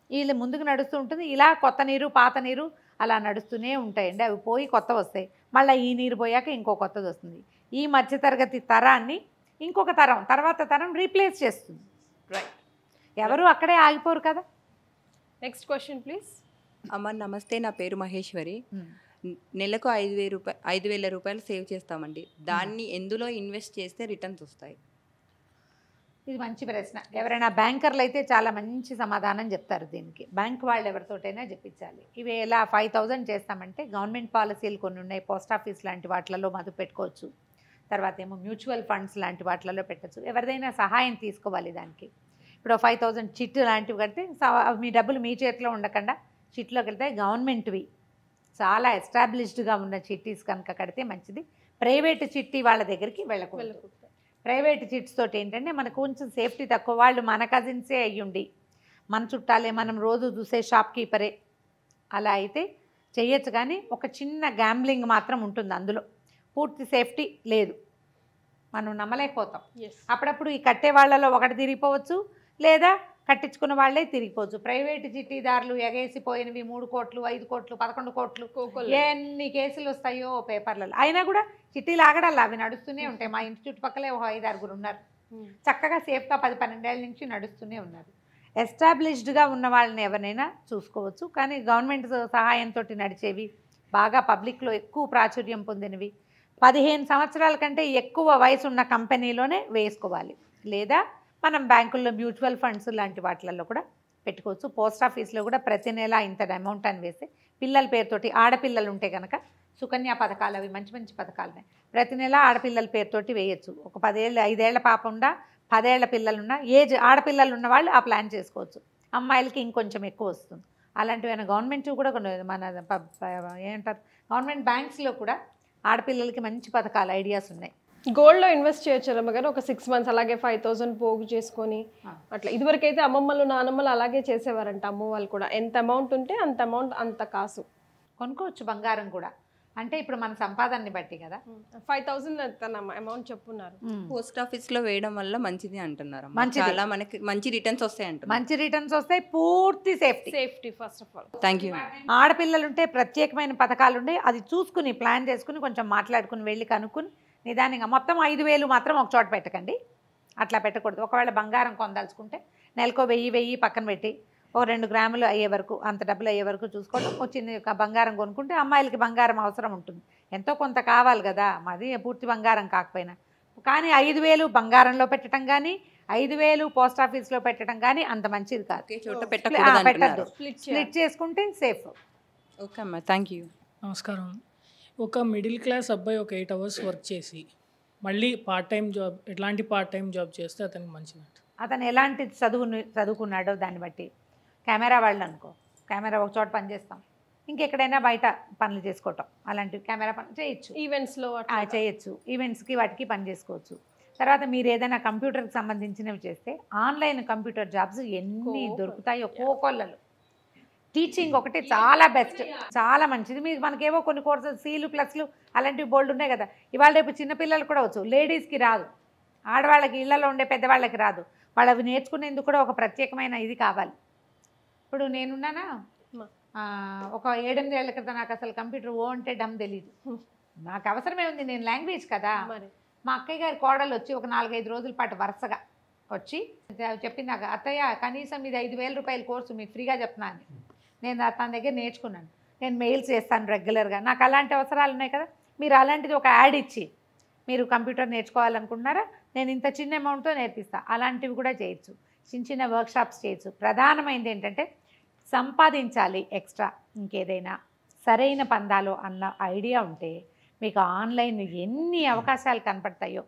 వీళ్ళు ముందుకు నడుస్తూ ఉంటుంది. ఇలా కొత్త నీరు పాత నీరు అలా నడుస్తూనే ఉంటాయండి. అవి పోయి కొత్త వస్తాయి, మళ్ళీ ఈ నీరు పోయాక ఇంకో కొత్తది వస్తుంది. ఈ మధ్యతరగతి తరాన్ని ఇంకొక తరం, తర్వాత తరం రీప్లేస్ చేస్తుంది. రైట్. ఎవరు అక్కడే ఆగిపోరు కదా. Next question please. అమ్మ నమస్తే, నా పేరు మహేశ్వరి. నెలకు 5,000 రూపాయలు సేవ్ చేస్తామండి. దాన్ని ఎందులో ఇన్వెస్ట్ చేస్తే రిటర్న్స్ వస్తాయి? ఇది మంచి ప్రశ్న. ఎవరైనా బ్యాంకర్లు అయితే చాలా మంచి సమాధానం చెప్తారు దీనికి. బ్యాంక్ వాళ్ళు ఎవరితోటైనా చెప్పించాలి. ఇవి ఎలా 5,000 చేస్తామంటే గవర్నమెంట్ పాలసీలు కొన్ని ఉన్నాయి, పోస్ట్ ఆఫీస్ లాంటి వాటిలలో మదుపు పెట్టుకోవచ్చు. తర్వాత ఏమో మ్యూచువల్ ఫండ్స్ లాంటి వాటిలలో పెట్టచ్చు. ఎవరిదైనా సహాయం తీసుకోవాలి దానికి. ఇప్పుడు 5,000 చిట్ లాంటివి కడితే మీ డబ్బులు మీ చేతిలో ఉండకుండా చిట్లోకి వెళ్తే గవర్నమెంట్వి చాలా ఎస్టాబ్లిష్డ్గా ఉన్న చిట్టీస్ కనుక కడితే మంచిది. ప్రైవేట్ చిట్టి వాళ్ళ దగ్గరికి వెళ్ళకూడదు. ప్రైవేట్ చిట్స్ తోటి ఏంటంటే మనకు కొంచెం సేఫ్టీ తక్కువ. వాళ్ళు మన కజిన్సే అయ్యుండి, మన చుట్టాలే, మనం రోజు చూసే షాప్ కీపరే, అలా అయితే చేయొచ్చు. కానీ ఒక చిన్న గ్యాంబ్లింగ్ మాత్రం ఉంటుంది అందులో, పూర్తి సేఫ్టీ లేదు, మనం నమ్మలేకపోతాం. అప్పుడప్పుడు ఈ కట్టే వాళ్ళలో ఒకటి తిరిగిపోవచ్చు, లేదా కట్టించుకున్న వాళ్ళే తిరిగిపోవచ్చు. ప్రైవేట్ చిట్టీదారులు ఎగేసిపోయినవి 3 కోట్లు 5 కోట్లు 11 కోట్లు ఎన్ని కేసులు వస్తాయో పేపర్లలో. అయినా కూడా చిట్టీలు ఆగడాలి, అవి నడుస్తూనే ఉంటాయి. మా ఇంటి చుట్టుపక్కలే 5-6 ఉన్నారు, చక్కగా సేఫ్గా 10-12 ఏళ్ళ నుంచి నడుస్తూనే ఉన్నారు. ఎస్టాబ్లిష్డ్గా ఉన్న వాళ్ళని ఎవరైనా చూసుకోవచ్చు. కానీ గవర్నమెంట్ సహాయంతో నడిచేవి, బాగా పబ్లిక్లో ఎక్కువ ప్రాచుర్యం పొందినవి, 15 సంవత్సరాల కంటే ఎక్కువ వయసు ఉన్న కంపెనీలోనే వేసుకోవాలి. లేదా మనం బ్యాంకుల్లో మ్యూచువల్ ఫండ్స్ లాంటి వాటిల్లో కూడా పెట్టుకోవచ్చు. పోస్ట్ ఆఫీస్లో కూడా ప్రతి నెల ఇంత అమౌంట్ అని వేస్తే పిల్లల పేరుతోటి, ఆడపిల్లలు ఉంటే కనుక సుకన్య పథకాలు, అవి మంచి మంచి పథకాలు ఉన్నాయి. ప్రతి నెల ఆడపిల్లల పేరుతోటి వేయచ్చు. ఒక 5 ఏళ్ల పాప ఉండా 10 ఏళ్ల పిల్లలున్నా, ఏజ్ ఆడపిల్లలు ఉన్న వాళ్ళు ఆ ప్లాన్ చేసుకోవచ్చు. అమ్మాయిలకి ఇంకొంచెం ఎక్కువ వస్తుంది. అలాంటివైనా గవర్నమెంట్ కూడా కొన్ని మన ఏమంటారు గవర్నమెంట్ బ్యాంక్స్లో కూడా ఆడపిల్లలకి మంచి పథకాలు ఐడియాస్ ఉన్నాయి. గోల్డ్లో ఇన్వెస్ట్ చేయొచ్చు రమ్మగారు. ఒక 6 months అలాగే 5,000 పోగు చేసుకొని అట్లా. ఇదివరకైతే అమ్మమ్మలు నానమ్మలు అలాగే చేసేవారంట. అమ్మ వాళ్ళు కూడా ఎంత అమౌంట్ ఉంటే అంత అమౌంట్ అంత కాసు కొనుక్కోవచ్చు. బంగారం కూడా అంటే ఇప్పుడు మన సంపాదనని బట్టి కదా. 5,000 అమౌంట్ చెప్పున్నారు. పోస్ట్ ఆఫీస్లో వేయడం వల్ల మంచిది అంటున్నారు. మంచిది. చాలా మనకి మంచి రిటర్న్స్ వస్తాయి అంటున్నారు. మంచి రిటర్న్స్ వస్తాయి, పూర్తి safety first of all. Thank you. ఆడపిల్లలు ఉంటే ప్రత్యేకమైన పథకాలు ఉండే, అది చూసుకుని ప్లాన్ చేసుకుని కొంచెం మాట్లాడుకుని వెళ్ళి కనుక్కుని నిదానంగా. మొత్తం 5,000 మాత్రం ఒక చోట పెట్టకండి, అట్లా పెట్టకూడదు. ఒకవేళ బంగారం కొందలుచుకుంటే నెలకో 1000 పక్కన పెట్టి ఓ 2 గ్రాములు అయ్యే వరకు, అంత డబ్బులు అయ్యే వరకు చూసుకోవడం. చిన్న బంగారం కొనుక్కుంటే అమ్మాయిలకి బంగారం అవసరం ఉంటుంది, ఎంతో కొంత కావాలి కదా, మాది పూర్తి బంగారం కాకపోయినా. కానీ 5,000 బంగారంలో పెట్టడం కానీ 5,000 పోస్ట్ ఆఫీస్లో పెట్టడం కానీ అంత మంచిది కాదు. చోట పెట్టద్దు, స్ప్లిట్ చేసుకుంటే సేఫ్. ఓకే అమ్మా, థ్యాంక్ యూ. నమస్కారం. ఒక మిడిల్ క్లాస్ అబ్బాయి ఒక 8 hours వర్క్ చేసి మళ్ళీ ఎట్లాంటి పార్ట్ టైం జాబ్ చేస్తే అతనికి మంచిది? అతను ఎలాంటి చదువుకున్నాడో దాన్ని బట్టి. కెమెరా వాళ్ళు అనుకో, కెమెరా ఒక చోట పని చేస్తాం, ఇంకెక్కడైనా బయట పనులు చేసుకోవటం, అలాంటివి కెమెరా పని చేయొచ్చు. ఈవెంట్స్లో చేయొచ్చు, ఈవెంట్స్కి వాటికి పని చేసుకోవచ్చు. తర్వాత మీరు ఏదైనా కంప్యూటర్కి సంబంధించినవి చేస్తే ఆన్లైన్ కంప్యూటర్ జాబ్స్ ఎన్ని దొరుకుతాయో కోకొల్లలు. టీచింగ్ ఒకటి చాలా బెస్ట్, చాలా మంచిది. మీరు మనకేవో కొన్ని కోర్సెస్ సీలు ప్లస్లు అలాంటివి బోల్డ్ ఉన్నాయి కదా, ఇవాళ రేపు చిన్నపిల్లలు కూడా వచ్చు, లేడీస్కి రాదు, ఆడవాళ్ళకి ఇళ్లలో ఉండే పెద్దవాళ్ళకి రాదు, వాళ్ళు అవి నేర్చుకునేందుకు కూడా ఒక ప్రత్యేకమైన ఇది కావాలి. ఇప్పుడు నేనున్నానా ఒక 7-8 ఏళ్ల క్రితం నాకు అసలు కంప్యూటర్ అంటే డమ్ తెలీదు, నాకు అవసరమే ఉంది, నేను లాంగ్వేజ్ కదా. మా అక్కయ్య గారి కోడలు వచ్చి ఒక 4-5 రోజుల పాటు వరుసగా వచ్చి చెప్పింది నాకు, అత్తయ్య కనీసం ఇది 5,000 రూపాయల కోర్సు మీకు ఫ్రీగా చెప్తున్నాను. నేను తన దగ్గర నేర్చుకున్నాను, నేను మెయిల్స్ చేస్తాను రెగ్యులర్గా, నాకు అలాంటి అవసరాలు ఉన్నాయి కదా, మీరు అలాంటిది ఒక యాడ్ ఇచ్చి మీరు కంప్యూటర్ నేర్చుకోవాలనుకుంటున్నారా, నేను ఇంత చిన్న అమౌంట్తో నేర్పిస్తాను, అలాంటివి కూడా చేయొచ్చు, చిన్న చిన్న వర్క్షాప్స్ చేయొచ్చు. ప్రధానమైనది ఏంటంటే సంపాదించాలి ఎక్స్ట్రా, ఇంకేదైనా సరైన పందాలో అన్న ఐడియా ఉంటే మీకు ఆన్లైన్ ఎన్ని అవకాశాలు కనపడతాయో.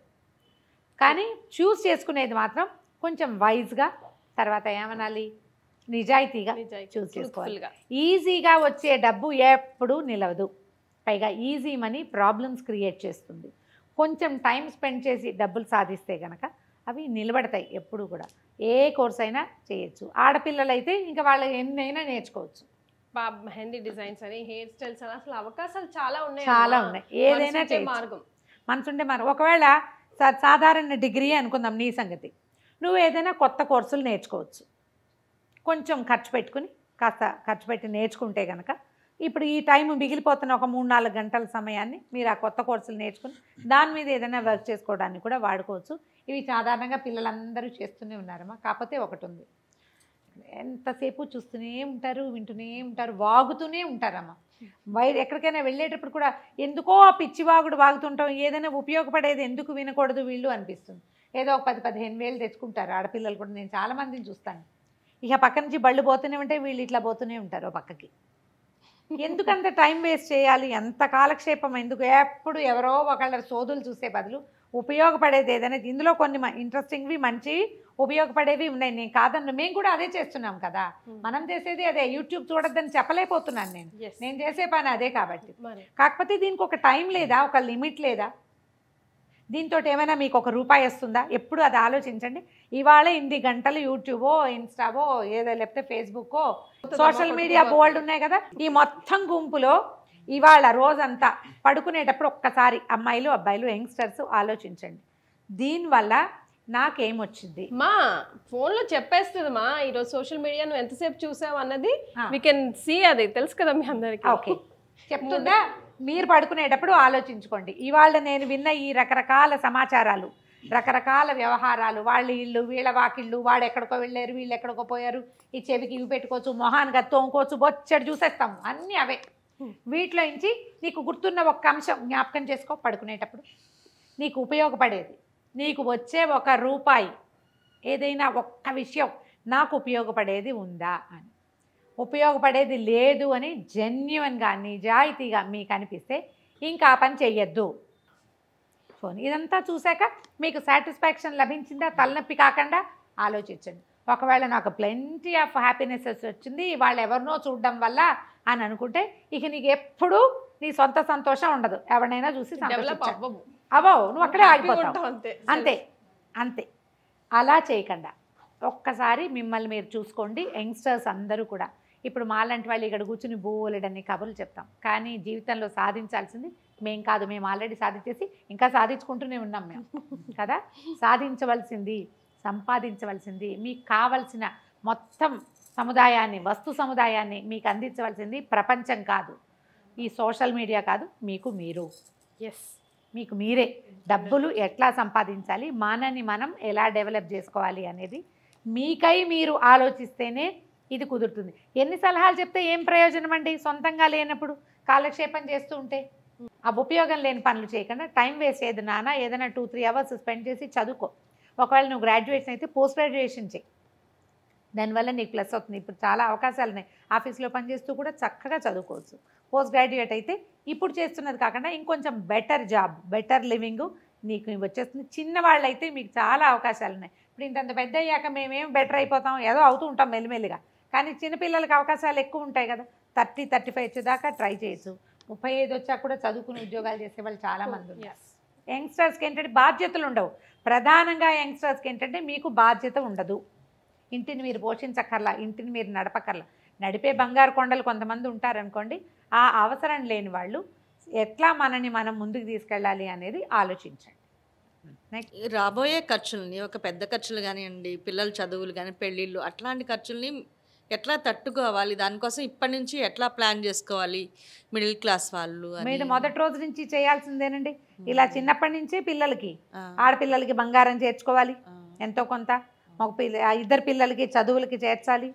కానీ చూస్ చేసుకునేది మాత్రం కొంచెం వైజ్గా, తర్వాత ఏమనాలి, నిజాయితీగా చూస్ చేసుకోవాలి. ఈజీగా వచ్చే డబ్బు ఎప్పుడూ నిలవదు, పైగా ఈజీ మనీ ప్రాబ్లమ్స్ క్రియేట్ చేస్తుంది. కొంచెం టైం స్పెండ్ చేసి డబ్బులు సాధిస్తే కనుక అవి నిలబడతాయి ఎప్పుడు కూడా. ఏ కోర్స్ అయినా చేయొచ్చు. ఆడపిల్లలు అయితే ఇంకా వాళ్ళు ఎన్నైనా నేర్చుకోవచ్చు. మెహందీ డిజైన్స్ అని, హెయిర్ స్టైల్స్ అని, అసలు అవకాశాలు చాలా ఉన్నాయి, చాలా ఉన్నాయి. ఏదైనా మార్గం మనసుంటే మనం ఒకవేళ సాధారణ డిగ్రీ అనుకుందాం, నీ సంగతి, నువ్వు ఏదైనా కొత్త కోర్సులు నేర్చుకోవచ్చు. కొంచెం ఖర్చు పెట్టుకుని కాస్త ఖర్చు పెట్టి నేర్చుకుంటే కనుక ఇప్పుడు ఈ టైం మిగిలిపోతున్న ఒక 3-4 గంటల సమయాన్ని మీరు ఆ కొత్త కోర్సులు నేర్చుకుని దాని మీద ఏదైనా వర్క్ చేసుకోవడానికి కూడా వాడుకోవచ్చు. ఇవి సాధారణంగా పిల్లలందరూ చేస్తూనే ఉన్నారమ్మా. కాకపోతే ఒకటి ఉంది, ఎంతసేపు చూస్తూనే ఉంటారు, వింటూనే ఉంటారు, వాగుతూనే ఉంటారమ్మా. ఎక్కడికైనా వెళ్ళేటప్పుడు కూడా ఎందుకో ఆ పిచ్చి వాగుడు వాగుతుంటాం, ఏదైనా ఉపయోగపడేది ఎందుకు వినకూడదు వీళ్ళు అనిపిస్తుంది. ఏదో ఒక 10-15 వేలు తెచ్చుకుంటారు ఆడపిల్లలు కూడా, నేను చాలామందిని చూస్తాను. ఇక పక్క నుంచి బళ్ళు పోతూనే ఉంటే వీళ్ళు ఇట్లా పోతూనే ఉంటారు పక్కకి. ఎందుకంత టైం వేస్ట్ చేయాలి, ఎంత కాలక్షేపం ఎందుకు, ఎప్పుడు ఎవరో ఒకళ్ళ సోదులు చూసే బదులు ఉపయోగపడేది ఏదైనా, ఇందులో కొన్ని ఇంట్రెస్టింగ్వి మంచి ఉపయోగపడేవి ఉన్నాయి, నేను కాదన్ను, మేము కూడా అదే చేస్తున్నాం కదా, మనం చేసేది అదే. యూట్యూబ్ చూడొద్దని చెప్పలేకపోతున్నాను నేను చేసే పని అదే కాబట్టి. కాకపోతే దీనికి ఒక టైం లేదా, ఒక లిమిట్ లేదా, దీంతో ఏమైనా మీకు ₹1 వస్తుందా, ఎప్పుడు అది ఆలోచించండి. ఇవాళ 8 గంటలు యూట్యూబో ఇన్స్టావో ఏదో లేకపోతే ఫేస్బుక్కో సోషల్ మీడియా బోల్డ్ ఉన్నాయి కదా, ఈ మొత్తం గుంపులో ఇవాళ రోజంతా పడుకునేటప్పుడు ఒక్కసారి అమ్మాయిలు అబ్బాయిలు యంగ్స్టర్స్ ఆలోచించండి, దీనివల్ల నాకేమొచ్చింది. మా ఫోన్లో చెప్పేస్తుంది మా ఈరోజు సోషల్ మీడియా నువ్వు ఎంతసేపు చూసావు అన్నది వీ కెన్ సీ, అది తెలుసు కదా మీ అందరికీ. ఓకే చెప్తుందా, మీరు పడుకునేటప్పుడు ఆలోచించుకోండి. ఇవాళ నేను విన్న ఈ రకరకాల సమాచారాలు, రకరకాల వ్యవహారాలు, వాళ్ళు ఇళ్ళు వీళ్ళ వాకిళ్ళు, వాడు ఎక్కడికో వెళ్ళారు వీళ్ళు ఎక్కడికో పోయారు, ఈ చెవికి ఇవి పెట్టుకోవచ్చు, మొహానికి తోముకోవచ్చు, బొచ్చడి చూసేస్తాము, అన్నీ అవే. వీటిలో నుంచి నీకు గుర్తున్న ఒక్క అంశం జ్ఞాపకం చేసుకో పడుకునేటప్పుడు, నీకు ఉపయోగపడేది, నీకు వచ్చే ₹1 ఏదైనా ఒక్క విషయం నాకు ఉపయోగపడేది ఉందా అని. ఉపయోగపడేది లేదు అని జెన్యున్గా నిజాయితీగా మీకు అనిపిస్తే ఇంకా ఆ పని చెయ్యొద్దు. ఫోన్ ఇదంతా చూశాక మీకు సాటిస్ఫాక్షన్ లభించిందా, తలనొప్పి కాకుండా ఆలోచించండి. ఒకవేళ నాకు ప్లెంటీ ఆఫ్ హ్యాపీనెస్ వచ్చింది వాళ్ళు ఎవరినో చూడడం వల్ల అని అనుకుంటే ఇక నీకు ఎప్పుడూ నీ సొంత సంతోషం ఉండదు, ఎవరినైనా చూసి అవో నువ్వు అక్కడే ఆగిపోతావు. అంతే అంతే. అలా చేయకుండా ఒక్కసారి మిమ్మల్ని మీరు చూసుకోండి. యంగ్స్టర్స్ అందరూ కూడా ఇప్పుడు మాలాంటి వాళ్ళు ఇక్కడ కూర్చుని బోలెడన్ని కబుర్లు చెప్తాం, కానీ జీవితంలో సాధించాల్సింది మేం కాదు, మేము ఆల్రెడీ సాధించేసి ఇంకా సాధించుకుంటూనే ఉన్నాం మేము కదా. సాధించవలసింది, సంపాదించవలసింది, మీకు కావలసిన మొత్తం సముదాయాన్ని, వస్తు సముదాయాన్ని మీకు అందించవలసింది ప్రపంచం కాదు, ఈ సోషల్ మీడియా కాదు, మీకు మీరు. మీకు మీరే డబ్బులు ఎట్లా సంపాదించాలి, మనని మనం ఎలా డెవలప్ చేసుకోవాలి అనేది మీకై మీరు ఆలోచిస్తేనే ఇది కుదురుతుంది. ఎన్ని సలహాలు చెప్తే ఏం ప్రయోజనం అండి, సొంతంగా లేనప్పుడు కాలక్షేపం చేస్తూ ఉంటే. ఆ ఉపయోగం లేని పనులు చేయకుండా టైం వేస్ట్ చేయదు నాన్న, ఏదైనా 2-3 అవర్స్ స్పెండ్ చేసి చదువుకో. ఒకవేళ నువ్వు గ్రాడ్యుయేషన్ అయితే పోస్ట్ గ్రాడ్యుయేషన్ చేయి, దానివల్ల నీకు ప్లస్ అవుతుంది. ఇప్పుడు చాలా అవకాశాలు ఉన్నాయి, ఆఫీస్లో పనిచేస్తూ కూడా చక్కగా చదువుకోవచ్చు. పోస్ట్ గ్రాడ్యుయేట్ అయితే ఇప్పుడు చేస్తున్నది కాకుండా ఇంకొంచెం బెటర్ జాబ్, బెటర్ లివింగ్ నీకు వచ్చేస్తుంది. చిన్నవాళ్ళు అయితే మీకు చాలా అవకాశాలు ఉన్నాయి. ఇప్పుడు ఇంతంత పెద్ద అయ్యాక మేమేం బెటర్ అయిపోతాం, ఏదో అవుతూ ఉంటాం మెల్లిమెల్లిగా, కానీ చిన్నపిల్లలకి అవకాశాలు ఎక్కువ ఉంటాయి కదా. 30-35 వచ్చేదాకా ట్రై చేయొచ్చు. 35 వచ్చాక కూడా చదువుకుని ఉద్యోగాలు చేసేవాళ్ళు చాలామంది ఉన్నారు. యంగ్స్టర్స్కి ఏంటంటే బాధ్యతలు ఉండవు. ప్రధానంగా యంగ్స్టర్స్కి ఏంటంటే మీకు బాధ్యత ఉండదు, ఇంటిని మీరు పోషించక్కర్లా, ఇంటిని మీరు నడపక్కర్లా. నడిపే బంగారు కొండలు కొంతమంది ఉంటారనుకోండి, ఆ అవసరం లేని వాళ్ళు ఎట్లా మనని మనం ముందుకు తీసుకెళ్ళాలి అనేది ఆలోచించండి. నెక్స్ట్ ఈ రాబోయే ఖర్చుల్ని, ఒక పెద్ద ఖర్చులు కానివ్వండి, పిల్లల చదువులు కానీ, పెళ్ళిళ్ళు, అట్లాంటి ఖర్చుల్ని ఎట్లా తట్టుకోవాలి, దానికోసం ఇప్పటి నుంచి ఎట్లా ప్లాన్ చేసుకోవాలి మిడిల్ క్లాస్ వాళ్ళు అని? మీరు మొదటి రోజు నుంచి చేయాల్సిందేనండి. ఇలా చిన్నప్పటి నుంచే పిల్లలకి, ఆడపిల్లలకి బంగారం చేర్చుకోవాలి ఎంతో కొంత, మగ ఇద్దరు పిల్లలకి చదువులకి చేర్చాలి.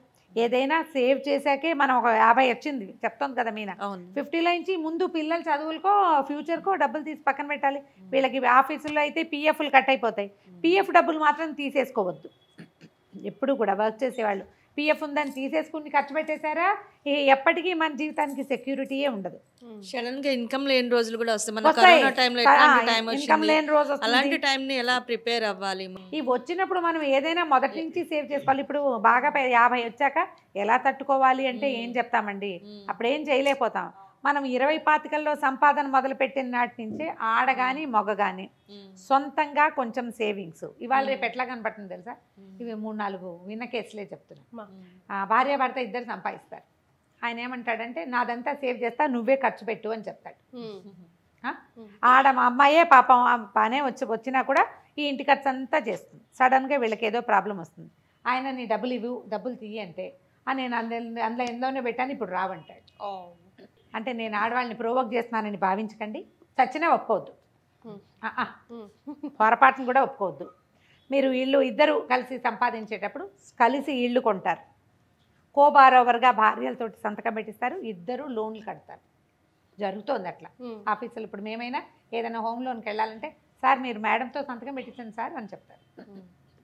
ఏదైనా సేవ్ చేశాకే మనం ఒక 50 వచ్చింది చెప్తుంది కదా మీనా, 50లో నుంచి ముందు పిల్లల చదువులకో ఫ్యూచర్కో డబ్బులు తీసి పక్కన పెట్టాలి. వీళ్ళకి ఆఫీసుల్లో అయితే పిఎఫ్లు కట్ అయిపోతాయి, పిఎఫ్ డబ్బులు మాత్రం తీసేసుకోవద్దు. ఎప్పుడు కూడా వర్క్ చేసేవాళ్ళు పిఎఫ్ ఉందని తీసేసుకుని ఖర్చు పెట్టేశారా ఎప్పటికీ మన జీవితానికి సెక్యూరిటీయే ఉండదు. సడన్ గా ఇన్కమ్ లేని రోజులు కూడా వస్తాయి. మన కరోనా టైంలో ఇన్కమ్ లేని రోజు అలాంటి టైంని ఎలా ప్రిపేర్ అవ్వాలి? ఇవి వచ్చినప్పుడు మనం ఏదైనా మొదటి నుంచి సేవ్ చేసుకోవాలి. ఇప్పుడు బాగా 50 వచ్చాక ఎలా తట్టుకోవాలి అంటే ఏం చెప్తామండి, అప్పుడు ఏం చేయలేకపోతాం. మనం 20-25లో సంపాదన మొదలుపెట్టిన నాటి నుంచే ఆడ కానీ మగ కానీ సొంతంగా కొంచెం సేవింగ్స్. ఇవాళ రేపు ఎట్లా కనపడుతుంది తెలుసా, ఇవి 3-4 విన్న కేసులే చెప్తున్నా. భార్య భర్త ఇద్దరు సంపాదిస్తారు. ఆయన ఏమంటాడంటే నాదంతా సేవ్ చేస్తా, నువ్వే ఖర్చు పెట్టు అని చెప్తాడు. ఆడ మా అమ్మాయే పాపం బాగానే వచ్చినా కూడా ఈ ఇంటి ఖర్చు అంతా చేస్తుంది. సడన్గా వీళ్ళకి ఏదో ప్రాబ్లం వస్తుంది. ఆయన నీ డబ్బులు ఇవ్వు, డబ్బులు తీయి అంటే నేను అందులో ఎందులోనే పెట్టాను, ఇప్పుడు రావంటాడు. అంటే నేను ఆడవాళ్ళని ప్రోవోక్ చేస్తున్నానని భావించకండి, చచ్చినా ఒప్పుకోవద్దు, పొరపాటును కూడా ఒప్పుకోవద్దు. మీరు ఇద్దరు కలిసి సంపాదించేటప్పుడు కలిసి ఇళ్ళు కొంటారు, కోబారోవర్గా భార్యలతోటి సంతకం పెట్టిస్తారు, ఇద్దరు లోన్లు కడతారు. జరుగుతోంది అట్లా ఆఫీసులు. ఇప్పుడు మేమైనా ఏదైనా హోమ్ లోన్కి వెళ్ళాలంటే సార్ మీరు మేడంతో సంతకం పెట్టించండి సార్ అని చెప్తారు.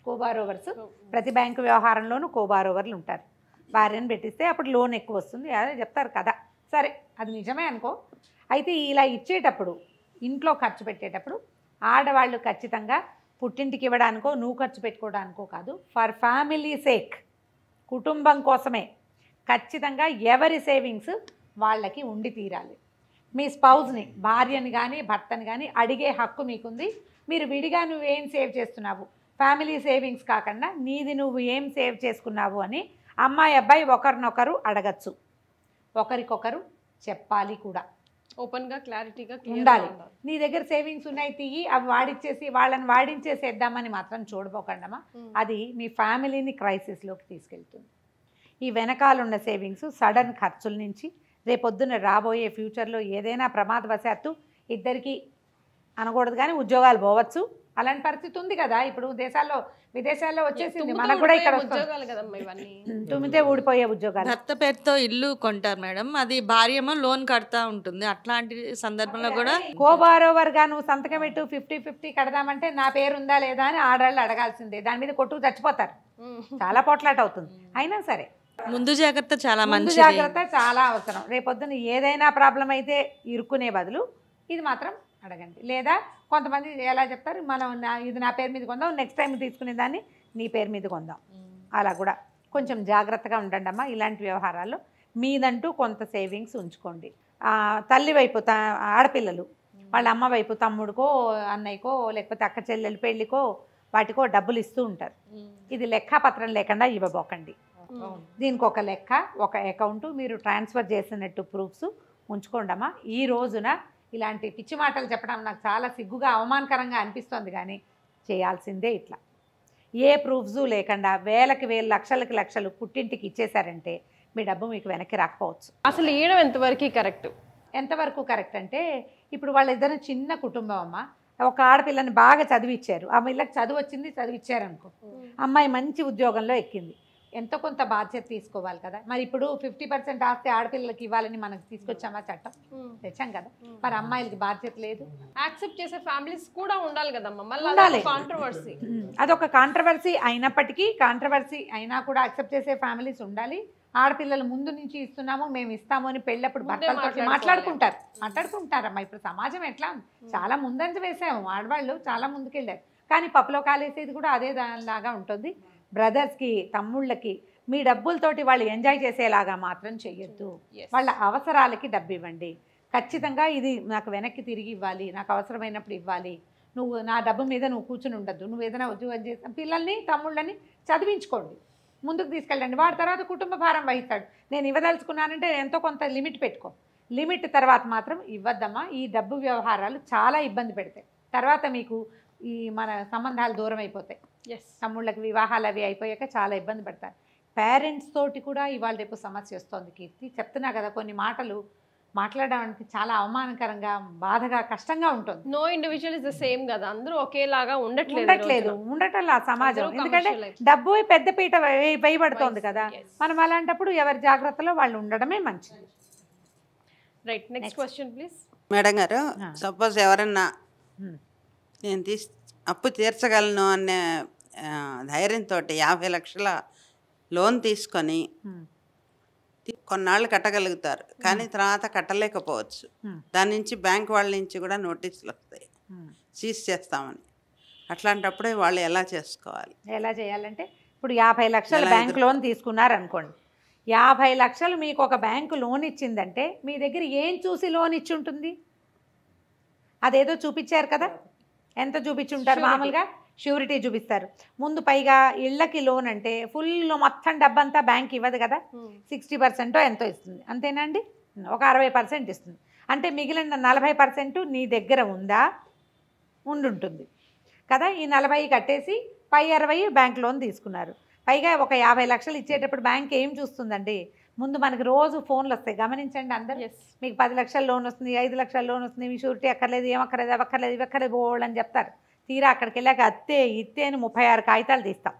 కోబారోవర్స్ ప్రతి బ్యాంకు వ్యవహారంలోనూ కోబారోవర్లు ఉంటారు. భార్యను పెట్టిస్తే అప్పుడు లోన్ ఎక్కువ వస్తుంది అదే చెప్తారు కదా. సరే అది నిజమే అనుకో. అయితే ఇలా ఇచ్చేటప్పుడు ఇంట్లో ఖర్చు పెట్టేటప్పుడు ఆడవాళ్ళు ఖచ్చితంగా పుట్టింటికి ఇవ్వడానికో నువ్వు ఖర్చు పెట్టుకోవడానికో కాదు, ఫర్ ఫ్యామిలీ సేక్, కుటుంబం కోసమే ఖచ్చితంగా ఎవరి సేవింగ్స్ వాళ్ళకి ఉండి తీరాలి. మీ స్పౌజ్ని, భార్యని కానీ భర్తని కానీ అడిగే హక్కు మీకుంది. మీరు విడిగా నువ్వేం సేవ్ చేస్తున్నావు, ఫ్యామిలీ సేవింగ్స్ కాకుండా నీది నువ్వు ఏం సేవ్ చేసుకున్నావు అని అమ్మాయి అబ్బాయి ఒకరినొకరు అడగచ్చు, ఒకరికొకరు చెప్పాలి కూడా. ఓపెన్గా క్లారిటీగా ఉండాలి. నీ దగ్గర సేవింగ్స్ ఉన్నాయి తీయి, అవి వాళ్ళని వాడించేసేద్దామని మాత్రం చూడబోకండమా. అది మీ ఫ్యామిలీని క్రైసిస్లోకి తీసుకెళ్తుంది. ఈ వెనకాలన్న సేవింగ్స్ సడన్ ఖర్చుల నుంచి రేపొద్దున రాబోయే ఫ్యూచర్లో ఏదైనా ప్రమాదవశాత్తు ఇద్దరికి అనకూడదు కానీ ఉద్యోగాలు పోవచ్చు, అలాంటి పరిస్థితి ఉంది కదా. ఇప్పుడు విదేశాల్లో వచ్చేసింది, మనకు కూడా ఇక్కడ తుమ్మితే ఊడిపోయే ఉద్యోగాలు. భర్త పేరుతో ఇల్లు కొంటారు మేడం, అది భార్యమో లోన్ కడతా ఉంటుంది. అట్లాంటి సందర్భంలో కూడా కోబారోవర్గా నువ్వు సంతకం పెట్టు 50-50 కడదామంటే నా పేరు ఉందా లేదా అని ఆడవాళ్ళు అడగాల్సిందే. దాని మీద కొట్టుకు చచ్చిపోతారు, చాలా పోట్లాట అవుతుంది. అయినా సరే ముందు జాగ్రత్త చాలా మంచి జాగ్రత్త చాలా అవసరం. రేపొద్దున ఏదైనా ప్రాబ్లం అయితే ఇరుక్కునే బదులు ఇది మాత్రం అడగండి. లేదా కొంతమంది ఎలా చెప్తారు, మనం ఇది నా పేరు మీద కొందాం, నెక్స్ట్ టైం తీసుకునే దాన్ని నీ పేరు మీద కొందాం. అలా కూడా కొంచెం జాగ్రత్తగా ఉండండి అమ్మా. ఇలాంటి వ్యవహారాల్లో మీదంటూ కొంత సేవింగ్స్ ఉంచుకోండి. తల్లి వైపు ఆడపిల్లలు వాళ్ళ అమ్మ వైపు తమ్ముడికో అన్నయ్యకో లేకపోతే అక్క చెల్లెలు పెళ్ళికో వాటికో డబ్బులు ఇస్తూ ఉంటారు. ఇది లెక్కపత్రం లేకుండా ఇవ్వబోకండి. దీనికి ఒక లెక్క, ఒక అకౌంటు, మీరు ట్రాన్స్ఫర్ చేసినట్టు ప్రూఫ్స్ ఉంచుకోండమ్మా. ఈ రోజున ఇలాంటి పిచ్చి మాటలు చెప్పడం నాకు చాలా సిగ్గుగా అవమానకరంగా అనిపిస్తుంది, కానీ చేయాల్సిందే ఇట్లా. ఏ ప్రూఫ్స్ లేకుండా వేలకు వేలు లక్షలకి లక్షలు పుట్టింటికి ఇచ్చేశారంటే మీ డబ్బు మీకు వెనక్కి రాకపోవచ్చు. అసలు ఇవ్వడం ఎంతవరకు కరెక్ట్ అంటే ఇప్పుడు వాళ్ళిద్దరు చిన్న కుటుంబం అమ్మ, ఒక ఆడపిల్లని బాగా చదివిచ్చారు, ఆ పిల్లకి చదువు వచ్చింది, చదివిచ్చారనుకో, అమ్మాయి మంచి ఉద్యోగంలో ఎక్కింది, ఎంతో కొంత బాధ్యత తీసుకోవాలి కదా. మరి ఇప్పుడు 50% ఆస్తి ఆడపిల్లలకి ఇవ్వాలని మనకు తీసుకొచ్చామా చట్టం, తెచ్చాం కదా. మరి అమ్మాయిలకి బాధ్యత లేదు. యాక్సెప్ట్ చేసే ఫ్యామిలీస్ కూడా ఉండాలి కదమ్మా. ఉండాలి. కాంట్రవర్సీ అదొక కాంట్రవర్సీ అయినప్పటికీ, కాంట్రవర్సీ అయినా కూడా యాక్సెప్ట్ చేసే ఫ్యామిలీస్ ఉండాలి. ఆడపిల్లలు ముందు నుంచి ఇస్తున్నాము మేము ఇస్తాము అని పెళ్ళప్పుడు భర్తలతో మాట్లాడుకుంటారమ్మా. ఇప్పుడు సమాజం ఎట్లా చాలా ముందంజ వేసాము, ఆడవాళ్ళు చాలా ముందుకెళ్ళారు. కానీ పప్పులో కాలేసేది కూడా అదే దానిలాగా ఉంటుంది. బ్రదర్స్కి తమ్ముళ్ళకి మీ డబ్బులతోటి వాళ్ళు ఎంజాయ్ చేసేలాగా మాత్రం చెయ్యొద్దు. వాళ్ళ అవసరాలకి డబ్బు ఇవ్వండి. ఖచ్చితంగా ఇది నాకు వెనక్కి తిరిగి ఇవ్వాలి, నాకు అవసరమైనప్పుడు ఇవ్వాలి, నువ్వు నా డబ్బు మీద నువ్వు కూర్చుని ఉండద్దు, నువ్వు ఏదైనా ఉద్యోగం చేసిన పిల్లల్ని తమ్ముళ్ళని చదివించుకోండి. ముందుకు తీసుకెళ్ళండి. వాడి తర్వాత కుటుంబ భారం వహిస్తాడు. నేను ఇవ్వదలుచుకున్నానంటే ఎంతో కొంత లిమిట్ పెట్టుకో. లిమిట్ తర్వాత మాత్రం ఇవ్వద్దమ్మా. ఈ డబ్బు వ్యవహారాలు చాలా ఇబ్బంది పెడతాయి. తర్వాత మీకు ఈ మన సంబంధాలు దూరం అయిపోతాయి. తమ్ముళ్ళకి వివాహాలు అవి అయిపోయాక చాలా ఇబ్బంది పడతారు. పేరెంట్స్ తోటి కూడా ఇవాళ రేపు సమస్య వస్తుంది కీర్తి. చెప్తున్నా కదా, కొన్ని మాటలు మాట్లాడడానికి చాలా అవమానకరంగా, బాధగా, కష్టంగా ఉంటుంది. No individual is the same కదా, అందరూ ఒకేలాగా ఉండట్లేదు సమాజం. ఎందుకంటే డబ్బు పెద్ద పీట వేయబడుతోంది కదా. మనం అలాంటప్పుడు ఎవరి జాగ్రత్తలో వాళ్ళు ఉండడమే మంచిది. Right, next question please. Madam గారు, సపోజ్ ఎవరన్నా నేను అప్పు తీర్చగలను అనే ధైర్యంతో 50 లక్షల లోన్ తీసుకొని కొన్నాళ్ళు కట్టగలుగుతారు, కానీ తర్వాత కట్టలేకపోవచ్చు. దాని నుంచి బ్యాంక్ వాళ్ళ నుంచి కూడా నోటీసులు వస్తాయి, సీజ్ చేస్తామని. అట్లాంటప్పుడే వాళ్ళు ఎలా చేసుకోవాలి? ఎలా చేయాలంటే, ఇప్పుడు 50 లక్షలు బ్యాంక్ లోన్ తీసుకున్నారు అనుకోండి. 50 లక్షలు మీకు ఒక బ్యాంకు లోన్ ఇచ్చిందంటే మీ దగ్గర ఏం చూసి లోన్ ఇచ్చి ఉంటుంది? అదేదో చూపించారు కదా. ఎంత చూపించుంటారు? మామూలుగా ష్యూరిటీ చూపిస్తారు ముందు. పైగా ఇళ్ళకి లోన్ అంటే ఫుల్ మొత్తం డబ్బంతా బ్యాంక్ ఇవ్వదు కదా, 60% ఎంతో ఇస్తుంది, అంతేనండి. ఒక 60% ఇస్తుంది. అంటే మిగిలిన 40% నీ దగ్గర ఉందా? ఉండుంటుంది కదా. ఈ 40 కట్టేసి పై 60 బ్యాంక్ లోన్ తీసుకున్నారు. పైగా ఒక 50 లక్షలు ఇచ్చేటప్పుడు బ్యాంక్ ఏం చూస్తుందండి? ముందు మనకి రోజు ఫోన్లు వస్తాయి, గమనించండి అందరూ. మీకు 10 లక్షల లోన్ వస్తుంది, 5 లక్షల లోన్ వస్తుంది, మీ షూరిటీ అక్కర్లేదు, ఏమక్కర్లేదు, అవక్కర్లేదు, ఇవక్కర్లేదు పోవాలని చెప్తారు. తీరా అక్కడికి వెళ్ళాక అత్తే ఇత్తే అని 36 కాగితాలు తీస్తాం.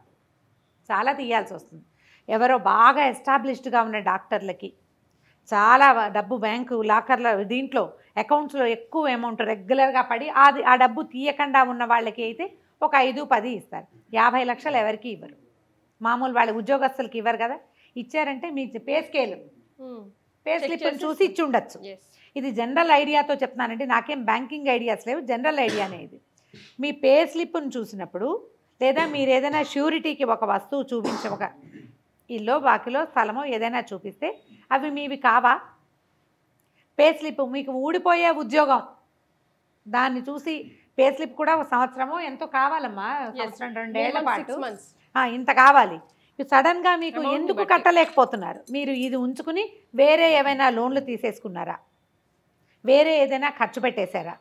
చాలా తీయాల్సి వస్తుంది. ఎవరో బాగా ఎస్టాబ్లిష్డ్గా ఉన్న డాక్టర్లకి చాలా డబ్బు బ్యాంకు లాకర్ల దీంట్లో అకౌంట్స్లో ఎక్కువ అమౌంట్ రెగ్యులర్గా పడి ఆ డబ్బు తీయకుండా ఉన్న వాళ్ళకి అయితే ఒక 5-10 ఇస్తారు. 50 లక్షలు ఎవరికి ఇవ్వరు. మామూలు వాళ్ళ ఉద్యోగస్తులకి ఇవ్వరు కదా. ఇచ్చారంటే మీ పే స్కేల్, పే స్లిప్ చూసి ఇచ్చి ఉండొచ్చు. ఇది జనరల్ ఐడియాతో చెప్తున్నానండి, నాకేం బ్యాంకింగ్ ఐడియాస్ లేవు, జనరల్ ఐడియానే ఇది. మీ పే స్లిప్ను చూసినప్పుడు, లేదా మీరు ఏదైనా ష్యూరిటీకి ఒక వస్తువు చూపించి, ఒక ఇల్లు బాకిలో స్థలమో ఏదైనా చూపిస్తే అవి మీవి కావా? పే స్లిప్ మీకు ఊడిపోయే ఉద్యోగం, దాన్ని చూసి పే స్లిప్ కూడా ఒక సంవత్సరమో ఎంతో కావాలమ్మా, సంవత్సరం 2 ఏళ్ల పాటు ఇంత కావాలి. సడన్గా మీకు ఎందుకు కట్టలేకపోతున్నారు? మీరు ఇది ఉంచుకుని వేరే ఏమైనా లోన్లు తీసేసుకున్నారా? వేరే ఏదైనా ఖర్చు పెట్టేశారా?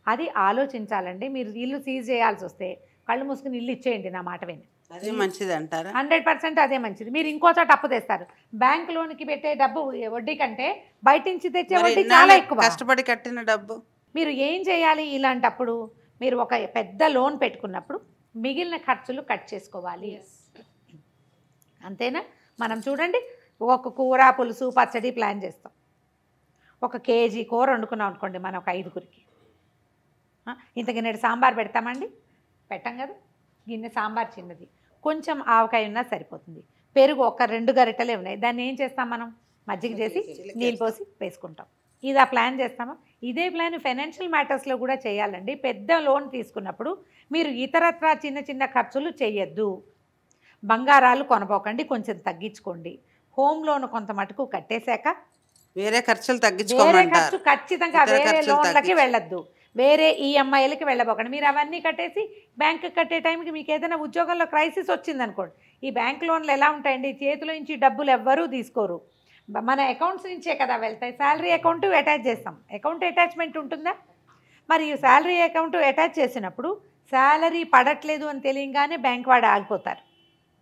అది ఆలోచించాలండి. మీరు ఇల్లు సీజ్ చేయాల్సి వస్తే కళ్ళు మూసుకుని ఇల్లు ఇచ్చేయండి, నా మాట విని. అదే మంచిది అంటారా? 100% అదే మంచిది. మీరు ఇంకో చోట అప్పు తెస్తారు. బ్యాంక్ లోన్కి పెట్టే డబ్బు వడ్డీ కంటే బయట నుంచి తెచ్చే వడ్డీ చాలా ఎక్కువ. కష్టపడి కట్టిన డబ్బు మీరు ఏం చేయాలి? ఇలాంటప్పుడు మీరు ఒక పెద్ద లోన్ పెట్టుకున్నప్పుడు మిగిలిన ఖర్చులు కట్ చేసుకోవాలి. అంతేనా? మనం చూడండి, ఒక కూర, పులుసు, పచ్చడి ప్లాన్ చేస్తాం. 1 కేజీ కూర వండుకున్నాం అనుకోండి మనం ఒక 5గురికి. ఇంత గిన్నెడు సాంబార్ పెడతామండి? పెట్టం కదా. గిన్నె సాంబార్ చిన్నది, కొంచెం ఆవకాయ ఉన్నా సరిపోతుంది. పెరుగు ఒక 2 గరిటెలే ఉన్నాయి, దాన్ని ఏం చేస్తాం మనం? మజ్జిగ చేసి నీళ్ళు పోసి వేసుకుంటాం. ఇది ప్లాన్ చేస్తామా? ఇదే ప్లాన్ ఫైనాన్షియల్ మ్యాటర్స్లో కూడా చేయాలండి. పెద్ద లోన్ తీసుకున్నప్పుడు మీరు ఇతరత్రా చిన్న చిన్న ఖర్చులు చేయొద్దు. బంగారాలు కొనబోకండి, కొంచెం తగ్గించుకోండి. హోమ్ లోన్ కొంత మటుకు కట్టేశాక వేరే ఖర్చులు తగ్గించుకోమంటారు. వేరే ఖర్చు ఖచ్చితంగా వేరే లోన్లకి వెళ్ళొద్దు, వేరే ఈఎంఐలకి వెళ్ళబోకండి. మీరు అవన్నీ కట్టేసి బ్యాంకు కట్టే టైంకి మీకు ఏదైనా ఉద్యోగంలో క్రైసిస్ వచ్చిందనుకోండి, ఈ బ్యాంక్ లోన్లు ఎలా ఉంటాయండి? చేతిలో నుంచి డబ్బులు ఎవ్వరూ తీసుకోరు, మన అకౌంట్స్ నుంచే కదా వెళ్తాయి. శాలరీ అకౌంట్ అటాచ్ చేస్తాం, అకౌంట్ అటాచ్మెంట్ ఉంటుందా? మరి ఈ శాలరీ అకౌంట్ అటాచ్ చేసినప్పుడు శాలరీ పడట్లేదు అని తెలియగానే బ్యాంక్ వాడు ఆగిపోతారు,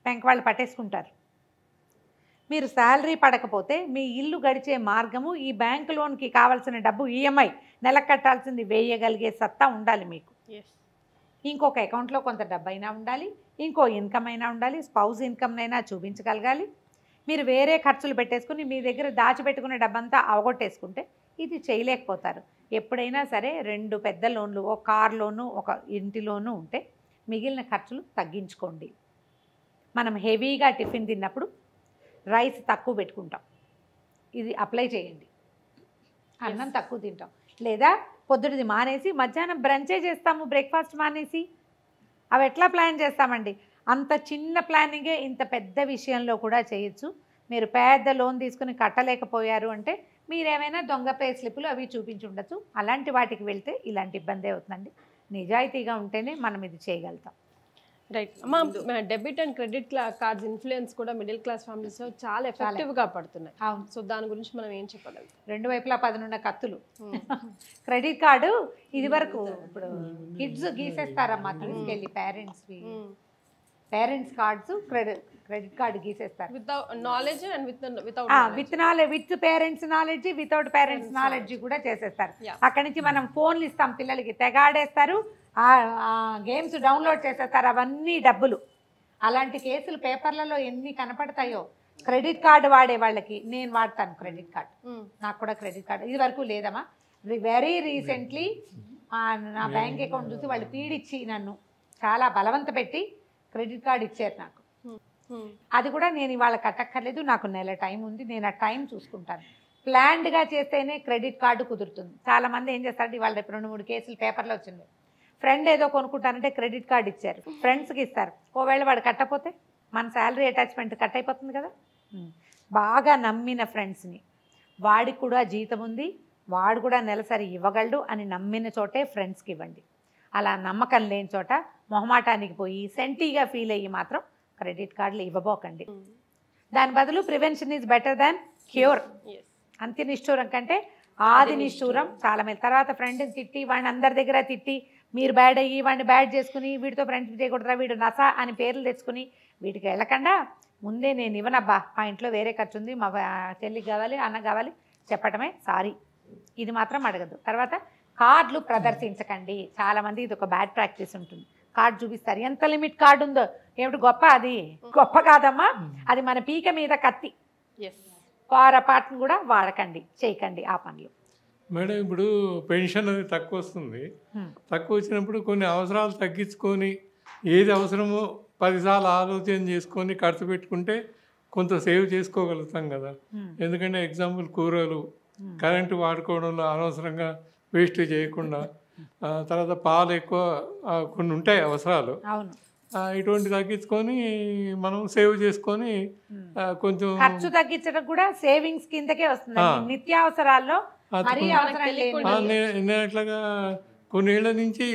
బ్యాంక్ వాళ్ళు పట్టేసుకుంటారు. మీరు శాలరీ పడకపోతే మీ ఇల్లు గడిచే మార్గము, ఈ బ్యాంక్ లోన్కి కావాల్సిన డబ్బు ఈఎంఐ నెలకు కట్టాల్సింది వేయగలిగే సత్తా ఉండాలి మీకు. ఇంకొక అకౌంట్లో కొంత డబ్బు అయినా ఉండాలి, ఇంకో ఇన్కమ్ అయినా ఉండాలి, స్పౌస్ ఇన్కమ్ అయినా చూపించగలగాలి. మీరు వేరే ఖర్చులు పెట్టేసుకుని మీ దగ్గర దాచిపెట్టుకునే డబ్బంతా అవగొట్టేసుకుంటే ఇది చేయలేకపోతారు. ఎప్పుడైనా సరే 2 పెద్ద లోన్లు, ఒక కార్ లోను, ఒక ఇంటి లోను ఉంటే మిగిలిన ఖర్చులు తగ్గించుకోండి. మనం హెవీగా టిఫిన్ తిన్నప్పుడు రైస్ తక్కువ పెట్టుకుంటాం, ఇది అప్లై చేయండి. అన్నం తక్కువ తింటాం, లేదా పొద్దుటిది మానేసి మధ్యాహ్నం బ్రంచే చేస్తాము, బ్రేక్ఫాస్ట్ మానేసి. అవి ఎట్లా ప్లాన్ చేస్తామండి? అంత చిన్న ప్లానింగే ఇంత పెద్ద విషయంలో కూడా చేయొచ్చు. మీరు పెద్ద లోన్ తీసుకుని కట్టలేకపోయారు అంటే మీరేమైనా దొంగ పే స్లిప్పులు అవి చూపించి ఉండొచ్చు. అలాంటి వాటికి వెళ్తే ఇలాంటి ఇబ్బంది అవుతుందండి. నిజాయితీగా ఉంటేనే మనం ఇది చేయగలుగుతాం. రైట్ అమ్మా, debit and credit cards influence కూడా మిడిల్ క్లాస్ ఫ్యామిలీస్లో చాలా ఎఫెక్టివ్గా పడుతున్నాయి. అవును. సో దాని గురించి మనం ఏం చెప్పగలుగుతాం? రెండు వైపులా 10 ఉన్న కత్తులు. క్రెడిట్ కార్డు ఇది వరకు ఇప్పుడు కిడ్స్ గీసేస్తారమ్మా తీసుకెళ్ళి పేరెంట్స్ కార్డ్స్ క్రెడిట్ కార్డు గీసేస్తారు. Without knowledge and with parents knowledge, without parents knowledge కూడా చేసేస్తారు. అక్కడి నుంచి మనం ఫోన్లు ఇస్తాం పిల్లలకి, తెగాడేస్తారు, గేమ్స్ డౌన్లోడ్ చేసేస్తారు, అవన్నీ డబ్బులు. అలాంటి కేసులు పేపర్లలో ఎన్ని కనపడతాయో. క్రెడిట్ కార్డు వాడే వాళ్ళకి, నేను వాడతాను క్రెడిట్ కార్డు, నాకు కూడా క్రెడిట్ కార్డు ఇది వరకు లేదమ్మా. వెరీ రీసెంట్లీ నా బ్యాంక్ అకౌంట్ చూసి వాళ్ళు పీడిచ్చి నన్ను చాలా బలవంత పెట్టి క్రెడిట్ కార్డు ఇచ్చారు నాకు. అది కూడా నేను ఇవాళ కట్టక్కర్లేదు, నాకు నెల టైం ఉంది, నేను ఆ టైం చూసుకుంటాను. ప్లాన్డ్గా చేస్తేనే క్రెడిట్ కార్డు కుదురుతుంది. చాలామంది ఏం చేస్తారంటే ఇవాళ 2-3 కేసులు పేపర్లో వచ్చింది. ఫ్రెండ్ ఏదో కొనుక్కుంటానంటే క్రెడిట్ కార్డు ఇచ్చారు, ఫ్రెండ్స్కి ఇస్తారు. ఒకవేళ వాడు కట్టకపోతే మన శాలరీ అటాచ్మెంట్ కట్ అయిపోతుంది కదా. బాగా నమ్మిన ఫ్రెండ్స్ని, వాడికి కూడా జీతం ఉంది, వాడు కూడా నెలసరి ఇవ్వగలడు అని నమ్మిన చోటే ఫ్రెండ్స్కి ఇవ్వండి. అలా నమ్మకం లేని చోట మొహమాటానికి పోయి సెంటీగా ఫీల్ అయ్యి మాత్రం క్రెడిట్ కార్డులు ఇవ్వబోకండి. దాని బదులు prevention is better than cure. అంత్య నిష్ఠూరం కంటే ఆది నిష్ఠూరం చాలా మేలు. తర్వాత ఫ్రెండ్ని తిట్టి వాడిని అందరి దగ్గర తిట్టి మీరు బ్యాడ్ అయ్యి వాడిని బ్యాడ్ చేసుకుని వీడితో ఫ్రెండ్స్ చేయకూడదురా, వీడు నసా అని పేర్లు తెచ్చుకుని వీటికి వెళ్ళకుండా ముందే నేను ఇవ్వనబ్బా, మా ఇంట్లో వేరే ఖర్చు ఉంది, మా చెల్లికి కావాలి, అన్న కావాలి చెప్పటమే సారీ. ఇది మాత్రం అడగదు. తర్వాత కార్డులు ప్రదర్శించకండి. చాలామంది ఇది ఒక బ్యాడ్ ప్రాక్టీస్ ఉంటుంది. కార్డు చూపిస్తారు, ఎంత లిమిట్ కార్డు ఉందో, ఏమిటి గొప్ప, అది గొప్ప కాదమ్మా, అది మన పీక మీద కత్తి. పొరపాటును కూడా వాడకండి, చేయకండి ఆ పనులు. మేడం ఇప్పుడు పెన్షన్ అది తక్కువ వస్తుంది, తక్కువ వచ్చినప్పుడు కొన్ని అవసరాలు తగ్గించుకొని ఏది అవసరమో 10 సార్లు ఆలోచన చేసుకొని ఖర్చు పెట్టుకుంటే కొంత సేవ్ చేసుకోగలుగుతాం కదా. ఎందుకంటే ఎగ్జాంపుల్ కూరలు, కరెంటు వాడుకోవడంలో అనవసరంగా వేస్ట్ చేయకుండా, తర్వాత పాలు ఎక్కువ కొన్ని ఉంటాయి అవసరాలు, ఇటువంటి తగ్గించుకొని మనం సేవ్ చేసుకొని కొంచెం ఖర్చు తగ్గించడం కూడా సేవింగ్స్ కిందకే వస్తుంది. నిత్యావసరాల్లో నేను అట్లాగా కొన్నేళ్ల నుంచి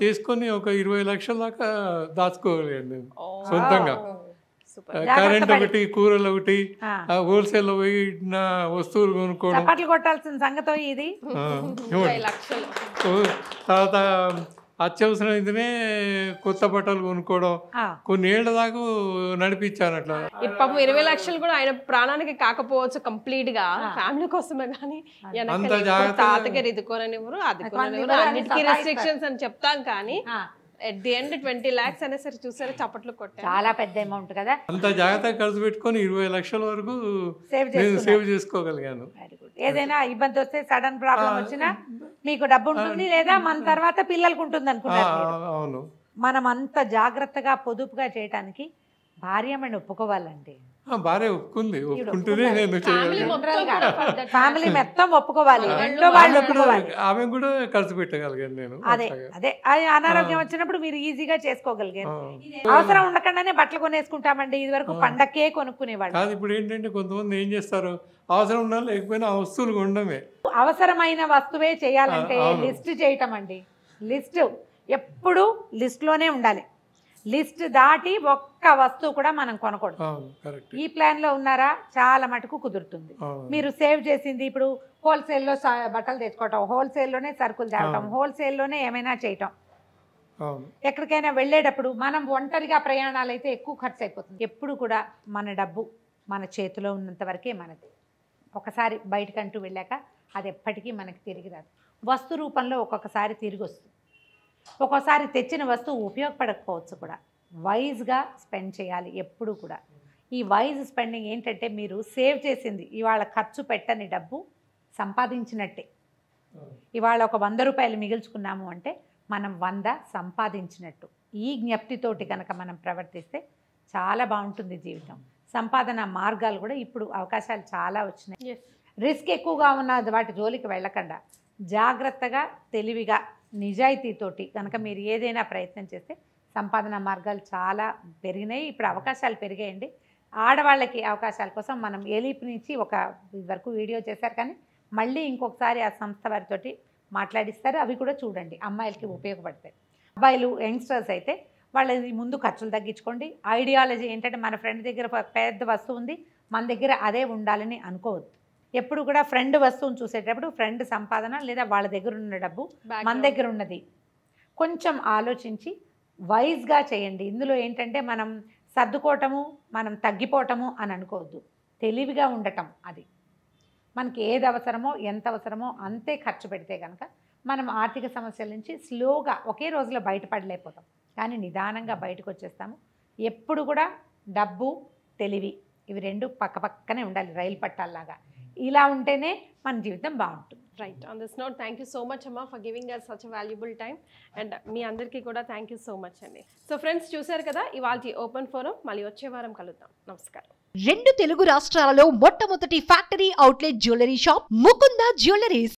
చేసుకొని ఒక 20 లక్షల దాకా దాచుకోగలిగాను నేను సొంతంగా. కరెంట్ ఒకటి, కూరలు ఒకటి, హోల్సేల్ లో పోయి వస్తువులు కొనుక్కోవడం, కొట్టాల్సిన సంగతి ఇది. తర్వాత అత్యవసరం అయితేనే కొత్త బట్టలు కొనుక్కోవడం, కొన్ని ఏళ్ల దాకా నడిపించాను అట్లా. పాపం 20 లక్షలు కూడా ఆయన ప్రాణానికి కాకపోవచ్చు కంప్లీట్ గా, ఫ్యామిలీ కోసమే. కానీ తాతగారు ఇది కొననివ్వరు, అది కొననివ్వరు, అన్నిటికీ రెస్ట్రిక్షన్స్ అని చెప్తాం. కానీ ఎట్ ది ఎండ్ 20 lakhs అనేసరికి చూసారు చప్పట్లు కొట్టారు. చాలా పెద్ద అమౌంట్ కదా. అంత జాగ్రత్తగా ఖర్చు పెట్టుకొని 20 లక్షల వరకు సేవ్ చేసుకోగలిగాను. ఏదైనా ఇబ్బంది వస్తే, సడన్ ప్రాబ్లం వచ్చినా మీకు డబ్బు ఉంటుంది, లేదా మన తర్వాత పిల్లలకు ఉంటుంది అనుకున్నారు. మనం అంత జాగ్రత్తగా పొదుపుగా చేయడానికి భార్యమని ఒప్పుకోవాలండి. భార్య ఒప్పుకుంది, ఒప్పుకుంటేనే నేను ఫ్యామిలీ మొత్తం ఒప్పుకోవాలి, ఆమె కూడా ఖర్చు పెట్టగలిగాను నేను. అదే అది అనారోగ్యం వచ్చినప్పుడు మీరు ఈజీగా చేసుకోగలిగారు. అవసరం ఉండకుండానే బట్టలు కొనేసుకుంటామండి, ఇది వరకు పండక్కే కొనుక్కునేవాళ్ళు. కాదు, ఇప్పుడు ఏంటంటే కొంతమంది ఏం చేస్తారు, అవసరం ఉన్నా లేకపోయినా ఆ వస్తువులు కొనడమే. అవసరమైన వస్తువే చేయాలంటే లిస్ట్ చేయటం అండి. లిస్ట్ ఎప్పుడు లిస్ట్లోనే ఉండాలి. లిస్ట్ దాటి ఒక్క వస్తువు కూడా మనం కొనకూడదు. ఈ ప్లాన్ లో ఉన్నారా, చాలా మటుకు కుదురుతుంది. మీరు సేవ్ చేసింది ఇప్పుడు హోల్సేల్లో బట్టలు తెచ్చుకోవటం, హోల్సేల్లోనే సరుకులు తేవటం, హోల్సేల్లోనే ఏమైనా చేయటం. ఎక్కడికైనా వెళ్ళేటప్పుడు మనం ఒంటరిగా ప్రయాణాలు అయితే ఎక్కువ ఖర్చు అయిపోతుంది. ఎప్పుడు కూడా మన డబ్బు మన చేతిలో ఉన్నంత వరకే మనది. ఒకసారి బయటకంటూ వెళ్ళాక అది ఎప్పటికీ మనకి తిరిగి రాదు. వస్తు రూపంలో ఒక్కొక్కసారి తిరిగి వస్తుంది, ఒక్కోసారి తెచ్చిన వస్తువు ఉపయోగపడకపోవచ్చు కూడా. వైజ్గా స్పెండ్ చేయాలి ఎప్పుడు కూడా. ఈ వైజ్ స్పెండింగ్ ఏంటంటే, మీరు సేవ్ చేసింది ఇవాళ ఖర్చు పెట్టని డబ్బు సంపాదించినట్టే. ఇవాళ ఒక 100 రూపాయలు మిగిల్చుకున్నాము అంటే మనం 100 సంపాదించినట్టు. ఈ జ్ఞప్తితోటి కనుక మనం ప్రవర్తిస్తే చాలా బాగుంటుంది జీవితం. సంపాదన మార్గాలు కూడా ఇప్పుడు అవకాశాలు చాలా వచ్చినాయి. రిస్క్ ఎక్కువగా ఉన్న వాటి జోలికి వెళ్ళకుండా జాగ్రత్తగా, తెలివిగా, నిజాయితీతోటి కనుక మీరు ఏదైనా ప్రయత్నం చేస్తే సంపాదన మార్గాలు చాలా పెరిగినాయి. ఇప్పుడు అవకాశాలు పెరిగాయండి. ఆడవాళ్ళకి అవకాశాల కోసం మనం ఏలీప్ నుంచి ఒక వరకు వీడియో చేశారు, కానీ మళ్ళీ ఇంకొకసారి ఆ సంస్థ వారితోటి మాట్లాడిస్తారు. అవి కూడా చూడండి, అమ్మాయిలకి ఉపయోగపడతాయి. అబ్బాయిలు యంగ్స్టర్స్ అయితే వాళ్ళది ముందు ఖర్చులు తగ్గించుకోండి. ఐడియాలజీ ఏంటంటే మన ఫ్రెండ్ దగ్గర పెద్ద వస్తువు ఉంది, మన దగ్గర అదే ఉండాలని అనుకోవద్దు. ఎప్పుడు కూడా ఫ్రెండ్ వస్తువుని చూసేటప్పుడు ఫ్రెండ్ సంపాదన లేదా వాళ్ళ దగ్గర ఉన్న డబ్బు మన దగ్గర ఉన్నది కొంచెం ఆలోచించి వైజ్గా చేయండి. ఇందులో ఏంటంటే మనం సర్దుకోవటము, మనం తగ్గిపోవటము అని అనుకోవద్దు. తెలివిగా ఉండటం, అది మనకి ఏది అవసరమో ఎంత అవసరమో అంతే ఖర్చు పెడితే కనుక మనం ఆర్థిక సమస్యల నుంచి స్లోగా ఒకే రోజులో బయటపడలేకపోతాం, కానీ నిదానంగా బయటకు వచ్చేస్తాము. ఎప్పుడు కూడా డబ్బు, తెలివి ఇవి రెండు పక్కపక్కనే ఉండాలి, రైలు పట్టాల్లాగా. ఇలా ఉంటేనే మన జీవితం బాగుంటుంది. Right. On this note thank you so much అమ్మా for giving us such valuable time. And మీ అందరికీ కూడా థ్యాంక్ యూ సో మచ్ అండి. సో ఫ్రెండ్స్, చూశారు కదా ఇవాల్టి ఓపెన్ ఫోరం. మళ్ళీ వచ్చే వారం కలుద్దాం. నమస్కారం. 2 తెలుగు రాష్ట్రాలలో మొట్టమొదటి factory outlet jewellery shop Mukunda jewelleries.